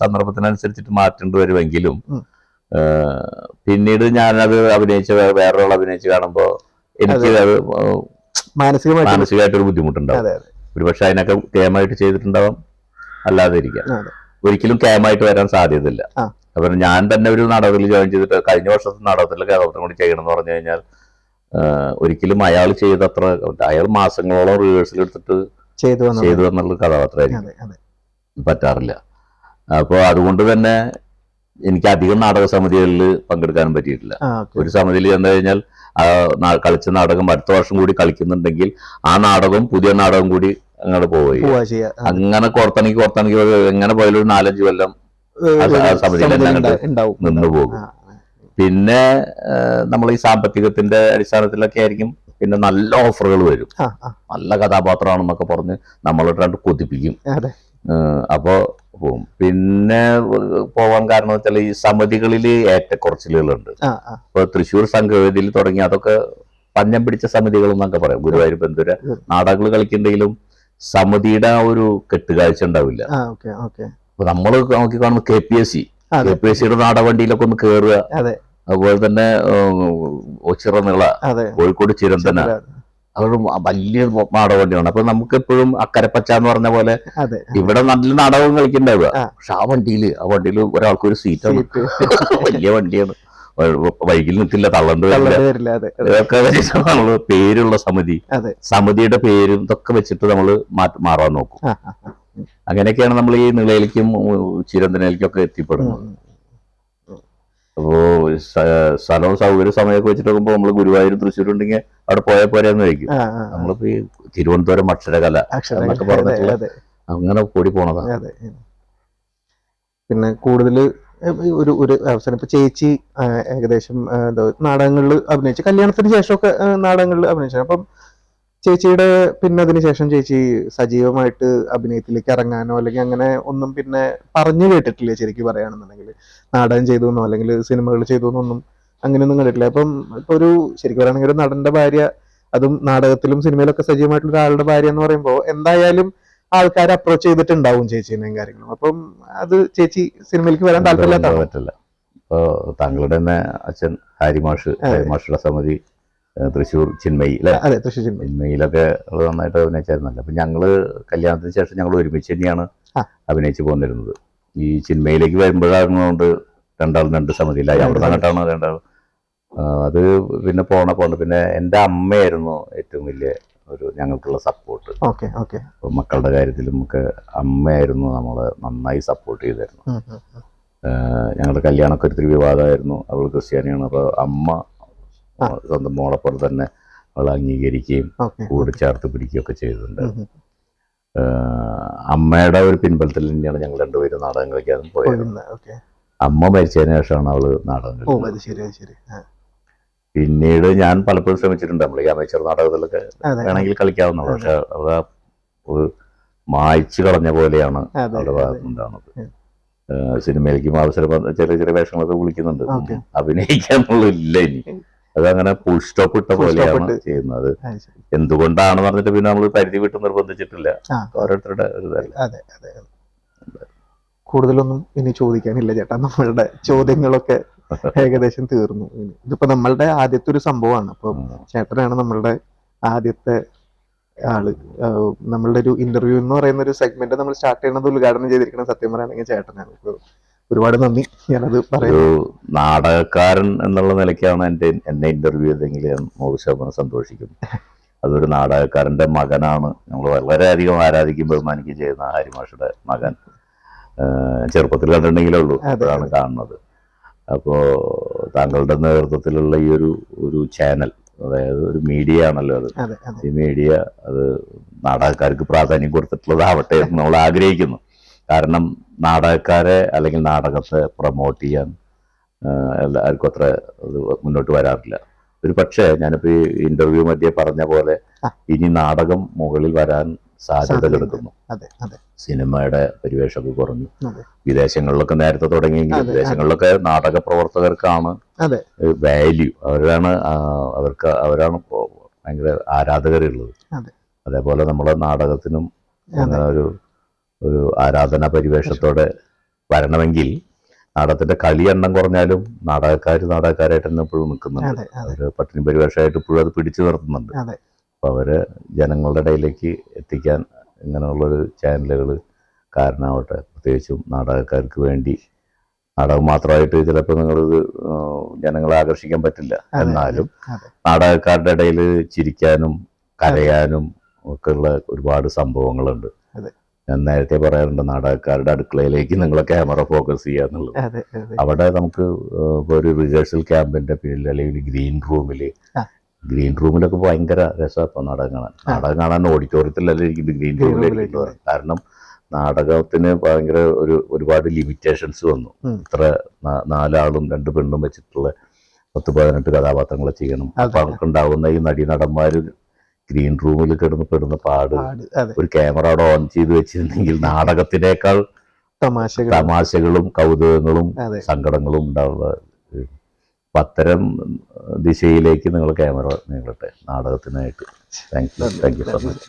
Speaker 1: സന്ദർഭത്തിനനുസരിച്ചിട്ട് മാറ്റേണ്ടി വരുമെങ്കിലും പിന്നീട് ഞാനത് അഭിനയിച്ച വേറൊരാൾ അഭിനയിച്ച് കാണുമ്പോൾ എനിക്ക് അത് മാനസികമായിട്ടൊരു ബുദ്ധിമുട്ടുണ്ടാവും. ഒരുപക്ഷെ അതിനൊക്കെ കേമായിട്ട് ചെയ്തിട്ടുണ്ടാവാം, അല്ലാതെ ഇരിക്കാം. ഒരിക്കലും കേമായിട്ട് വരാൻ സാധ്യതയില്ല. അപ്പൊ ഞാൻ തന്നെ ഒരു നാടകത്തിൽ ജോയിൻ ചെയ്തിട്ട് കഴിഞ്ഞ വർഷത്തെ നാടകത്തിലെ കഥാപാത്രം കൂടി ചെയ്യണം എന്ന് പറഞ്ഞു കഴിഞ്ഞാൽ ഒരിക്കലും അയാൾ ചെയ്തത്ര, അയാൾ മാസങ്ങളോളം റിഹേഴ്സൽ എടുത്തിട്ട് ചെയ്തു എന്നുള്ള കഥാപാത്രമായിരിക്കും, പറ്റാറില്ല. അപ്പോൾ അതുകൊണ്ട് തന്നെ എനിക്ക് അധികം നാടക സമിതികളിൽ പങ്കെടുക്കാനും പറ്റിയിട്ടില്ല. ഒരു സമിതിയിൽ ചെന്ന് കഴിഞ്ഞാൽ കളിച്ച നാടകം അടുത്ത വർഷം കൂടി കളിക്കുന്നുണ്ടെങ്കിൽ ആ നാടകവും പുതിയ നാടകം കൂടി അങ്ങോട്ട് പോവുക. അങ്ങനെ കോർത്തണിക്ക് എങ്ങനെ പോയാലും ഒരു 4-5 കൊല്ലം സമിതിയിൽ നിന്ന് പോകും. പിന്നെ നമ്മൾ ഈ സാമ്പത്തികത്തിന്റെ അടിസ്ഥാനത്തിലൊക്കെ ആയിരിക്കും പിന്നെ നല്ല ഓഫറുകൾ വരും, നല്ല കഥാപാത്രമാണെന്നൊക്കെ പറഞ്ഞ് നമ്മളോട്ട് കൊതിപ്പിക്കും. അപ്പോ പോവും. പിന്നെ പോവാൻ കാരണം വെച്ചാൽ ഈ സമിതികളിൽ ഏറ്റക്കുറച്ചിലുകളുണ്ട്. ഇപ്പൊ തൃശ്ശൂർ സംഘവേദിയിൽ തുടങ്ങി അതൊക്കെ പഞ്ഞം പിടിച്ച സമിതികൾ എന്നൊക്കെ പറയാം. ഗുരുവായൂർ ബന്ധുര നാടകങ്ങൾ കളിക്കുന്നുണ്ടെങ്കിലും സമിതിയുടെ ആ ഒരു കെട്ടുകാഴ്ച ഉണ്ടാവില്ല. അപ്പൊ നമ്മള് നോക്കി കാണുന്ന KPSC നാടകവണ്ടിയിലൊക്കെ ഒന്ന് കയറുക, അതുപോലെ തന്നെ ചിറനിള, കോഴിക്കോട് ചിരന്തന, അതൊരു വലിയ നാടകവണ്ടിയാണ്. അപ്പൊ നമുക്ക് എപ്പോഴും അക്കരപ്പച്ച എന്ന് പറഞ്ഞ പോലെ ഇവിടെ നല്ല നാടകം കളിക്കണ്ടാവുക. പക്ഷെ ആ വണ്ടിയിൽ ഒരാൾക്കൊരു സീറ്റാണ്, വലിയ വണ്ടിയാണ്, വൈകിൽ നിൽക്കില്ല, തള്ളണ്ട് വരില്ല. ഇതൊക്കെ വെച്ചിട്ട് നമ്മള് പേരുള്ള സമിതിയുടെ പേരും ഇതൊക്കെ വെച്ചിട്ട് നമ്മള് മാറാൻ നോക്കും. അങ്ങനെയൊക്കെയാണ് നമ്മൾ ഈ നിളയിലേക്കും ചിരന്തനയിലേക്കും ഒക്കെ എത്തിപ്പെടുന്നത്. അപ്പോ സ്ഥലവും സൗകര്യ സമയമൊക്കെ വെച്ചിട്ട് നോക്കുമ്പോ നമ്മള് ഗുരുവായൂർ തൃശ്ശൂർ ഉണ്ടെങ്കിൽ അവിടെ പോയാൽ പോരാന്ന് ചോദിക്കും. നമ്മളിപ്പോ ഈ തിരുവനന്തപുരം അക്ഷരകല എന്നൊക്കെ പറഞ്ഞിട്ടുള്ള അങ്ങനെ കൂടി പോണതാണ്.
Speaker 2: പിന്നെ കൂടുതൽ ഒരു അവസരം ഇപ്പൊ ചേച്ചി ഏകദേശം നാടകങ്ങളിൽ അഭിനയിച്ചു, കല്യാണത്തിന് ശേഷമൊക്കെ നാടകങ്ങളിൽ അഭിനയിച്ചു. അപ്പം ചേച്ചിയുടെ പിന്നെ അതിനുശേഷം ചേച്ചി സജീവമായിട്ട് അഭിനയത്തിലേക്ക് ഇറങ്ങാനോ അല്ലെങ്കിൽ അങ്ങനെ ഒന്നും പിന്നെ പറഞ്ഞു കേട്ടിട്ടില്ല. ശരിക്കും പറയുകയാണെന്നുണ്ടെങ്കിൽ നാടകം ചെയ്തു എന്നോ അല്ലെങ്കിൽ സിനിമകൾ ചെയ്തു എന്നൊന്നും അങ്ങനെയൊന്നും കണ്ടിട്ടില്ല. അപ്പം ഇപ്പൊ ഒരു ശരിക്കും പറയുകയാണെങ്കിൽ ഒരു നടന്റെ ഭാര്യ, അതും നാടകത്തിലും സിനിമയിലൊക്കെ സജീവമായിട്ടുള്ള ഒരാളുടെ ഭാര്യ എന്ന് പറയുമ്പോൾ എന്തായാലും ആൾക്കാരെ അപ്രോച്ച് ചെയ്തിട്ടുണ്ടാവും ചേച്ചീനെയും കാര്യങ്ങളും. അപ്പം അത് ചേച്ചി സിനിമയിലേക്ക് വരാൻ താല്പര്യമില്ല.
Speaker 1: ഇപ്പൊ താങ്കളുടെ തന്നെ അച്ഛൻ ഹാരിമാഷുടെ സമിതി തൃശ്ശൂർ ചിന്മയി അല്ലെ, ചിന്മയിലൊക്കെ നന്നായിട്ട് അഭിനയിച്ചായിരുന്നല്ലോ. അപ്പൊ ഞങ്ങള് കല്യാണത്തിന് ശേഷം ഞങ്ങൾ ഒരുമിച്ച് തന്നെയാണ് അഭിനയിച്ചു പോന്നിരുന്നത്. ഈ ചിന്മയിലേക്ക് വരുമ്പോഴാണ് രണ്ടാളും 2 സമിതിയിലായി. അവിടെ നിന്നിട്ടാണ് രണ്ടാളും അത് പിന്നെ പോണ്ട്. പിന്നെ എൻ്റെ അമ്മയായിരുന്നു ഏറ്റവും വലിയ ഒരു ഞങ്ങൾക്കുള്ള സപ്പോർട്ട്. അപ്പൊ മക്കളുടെ കാര്യത്തിലും ഒക്കെ അമ്മയായിരുന്നു നമ്മളെ നന്നായി സപ്പോർട്ട് ചെയ്തായിരുന്നു. ഞങ്ങളുടെ കല്യാണമൊക്കെ ഒത്തിരി വിവാദമായിരുന്നു. അവൾ ക്രിസ്ത്യാനിയാണ്. അപ്പൊ അമ്മ സ്വന്തം മോളെപ്പോലെ തന്നെ അവൾ അംഗീകരിക്കുകയും കൂടെ ചേർത്ത് പിടിക്കുകയൊക്കെ ചെയ്തിട്ടുണ്ട്. അമ്മയുടെ ഒരു പിൻബലത്തിൽ തന്നെയാണ് ഞങ്ങൾ രണ്ടുപേരും നാടകം കളിക്കാനും പോയത്. അമ്മ മരിച്ചതിന് ശേഷമാണ് അവള് നാടകം കളിച്ചത്. പിന്നീട് ഞാൻ പലപ്പോഴും ശ്രമിച്ചിട്ടുണ്ട് നമ്മൾ ഈ അമേച്ചർ നാടകത്തിലൊക്കെ വേണമെങ്കിൽ കളിക്കാവുന്നതാണ്. പക്ഷെ അവ ഒരു മായ്ച്ചു കളഞ്ഞ പോലെയാണ് അവരുടെ ഭാഗത്തുണ്ടാവുന്നത്. സിനിമയിലേക്കും അവസരം ചെറിയ ചെറിയ വേഷങ്ങളൊക്കെ വിളിക്കുന്നുണ്ട്, അഭിനയിക്കാന്നുള്ളില്ല ഇനി. അതങ്ങനെ ഫുൾ സ്റ്റോപ്പ് ഇട്ട പോലെയാണ് ചെയ്യുന്നത്. എന്തുകൊണ്ടാണെന്ന് പറഞ്ഞിട്ട് പിന്നെ നമ്മൾ പരിധി വിട്ട് നിർബന്ധിച്ചിട്ടില്ല. ഓരോരുത്തരുടെ ഒരു ഇതല്ല.
Speaker 2: കൂടുതലൊന്നും ഇനി ചോദിക്കാനില്ല ചേട്ടാ, നമ്മളുടെ ചോദ്യങ്ങളൊക്കെ ഏകദേശം തീർന്നു. ഇതിപ്പോ നമ്മളുടെ ആദ്യത്തെ ഒരു സംഭവമാണ്. അപ്പൊ ചേട്ടനാണ് നമ്മളുടെ ആദ്യത്തെ ആള്. നമ്മളുടെ ഒരു ഇന്റർവ്യൂ എന്ന് പറയുന്ന ഒരു സെഗ്മെന്റ് നമ്മൾ സ്റ്റാർട്ട് ചെയ്യുന്നത് ഉദ്ഘാടനം ചെയ്തിരിക്കുന്ന സത്യം പറയുകയാണെങ്കിൽ ചേട്ടനാണ്. ഒരുപാട് നന്ദി. ഞാനത്
Speaker 1: ഒരു നാടകക്കാരൻ എന്നുള്ള നിലയ്ക്കാണ് എന്നെ ഇന്റർവ്യൂ ചെയ്തെങ്കിൽ 100% സന്തോഷിക്കും. അതൊരു നാടകക്കാരന്റെ മകനാണ്. നമ്മൾ വളരെയധികം ആരാധിക്കും, ബഹുമാനിക്കുകയും ചെയ്യുന്ന ഹാരിമാഷുടെ മകൻ. ചെറുപ്പത്തിൽ കണ്ടിട്ടുണ്ടെങ്കിലേ ഉള്ളൂ, അതാണ് കാണുന്നത്. അപ്പോൾ താങ്കളുടെ നേതൃത്വത്തിലുള്ള ഈ ഒരു ചാനൽ, അതായത് ഒരു മീഡിയ ആണല്ലോ അത്. ഈ മീഡിയ അത് നാടകക്കാർക്ക് പ്രാധാന്യം കൊടുത്തിട്ടുള്ളതാവട്ടെ എന്ന് നമ്മൾ ആഗ്രഹിക്കുന്നു. കാരണം നാടകക്കാരെ അല്ലെങ്കിൽ നാടകത്തെ പ്രൊമോട്ട് ചെയ്യാൻ എല്ലാവർക്കും അത്ര മുന്നോട്ട് വരാറില്ല. ഒരു പക്ഷേ ഞാനിപ്പോൾ ഈ ഇന്റർവ്യൂ മധ്യേ പറഞ്ഞ പോലെ ഇനി നാടകം മുകളിൽ വരാൻ സാധ്യത കിടക്കുന്നു.
Speaker 2: അതെ അതെ
Speaker 1: സിനിമയുടെ പരിവേഷമൊക്കെ കുറഞ്ഞു.
Speaker 2: അതെ
Speaker 1: വിദേശങ്ങളിലൊക്കെ നേരത്തെ തുടങ്ങിയെങ്കിൽ
Speaker 2: അതെ,
Speaker 1: വിദേശങ്ങളിലൊക്കെ നാടക പ്രവർത്തകർക്കാണ്
Speaker 2: അതെ
Speaker 1: വാല്യൂ. അവരാണ് ഇപ്പോൾ ഭയങ്കര ആരാധകരുള്ളത്.
Speaker 2: അതെ
Speaker 1: അതേപോലെ നമ്മളെ നാടകത്തിനും അങ്ങനെ ഒരു ആരാധനാ പരിവേഷത്തോടെ വരണമെങ്കിൽ നാടകത്തിന്റെ കളി എണ്ണം കുറഞ്ഞാലും നാടകക്കാരായിട്ട് തന്നെ ഇപ്പോഴും നിൽക്കുന്നുണ്ട്.
Speaker 2: അതെ അതെ
Speaker 1: അവര് പട്ടിണി പരിവേഷമായിട്ട് ഇപ്പോഴും അത് പിടിച്ചു നിർത്തുന്നുണ്ട്.
Speaker 2: അതെ
Speaker 1: അപ്പോൾ അവര് ജനങ്ങളുടെ ഇടയിലേക്ക് എത്തിക്കാൻ ഇങ്ങനെയുള്ളൊരു ചാനലുകൾ കാരണമാവട്ടെ. പ്രത്യേകിച്ചും നാടകക്കാർക്ക് വേണ്ടി നാടകം മാത്രമായിട്ട് ചിലപ്പോൾ നിങ്ങളിത് ജനങ്ങളെ ആകർഷിക്കാൻ പറ്റില്ല. എന്നാലും
Speaker 2: അതെ
Speaker 1: നാടകക്കാരുടെ ഇടയിൽ ചിരിക്കാനും കരയാനും ഒക്കെ ഉള്ള ഒരുപാട് സംഭവങ്ങളുണ്ട്.
Speaker 2: അതെ.
Speaker 1: ഞാൻ നേരത്തെ പറയാറുണ്ട്, നാടകക്കാരുടെ അടുക്കളയിലേക്ക് നിങ്ങളെ ക്യാമറ ഫോക്കസ് ചെയ്യുക എന്നുള്ളത്.
Speaker 2: അതെ അതെ
Speaker 1: അവിടെ നമുക്ക് ഇപ്പോൾ ഒരു റിഹേഴ്സൽ ക്യാമ്പിന്റെ പേരിൽ അല്ലെങ്കിൽ ഗ്രീൻ റൂമിലൊക്കെ ഭയങ്കര രസമാണ് ഇപ്പോൾ നാടകം കാണാൻ ഓഡിറ്റോറിയത്തിലല്ല ഇരിക്കുന്നത്, ഗ്രീൻ റൂമിലിരിക്കുന്നത്. കാരണം നാടകത്തിന് ഭയങ്കര ഒരുപാട് ലിമിറ്റേഷൻസ് വന്നു. ഇത്ര 4 ആളും 2 പെണ്ണും വെച്ചിട്ടുള്ള 10-18 കഥാപാത്രങ്ങൾ ചെയ്യണം. അപ്പൊ അവർക്കുണ്ടാവുന്ന ഈ നടന്മാര് ഗ്രീൻ റൂമിൽ പെടുന്ന പാട് ഒരു ക്യാമറ അവിടെ ഓൺ ചെയ്ത് വെച്ചിരുന്നെങ്കിൽ നാടകത്തിനേക്കാൾ തമാശകളും കൗതുകങ്ങളും സങ്കടങ്ങളും ഉണ്ടാവുക. അത്തരം ദിശയിലേക്ക് നിങ്ങൾ ക്യാമറ നീങ്ങട്ടെ നാടകത്തിനായിട്ട്. Thank you so much.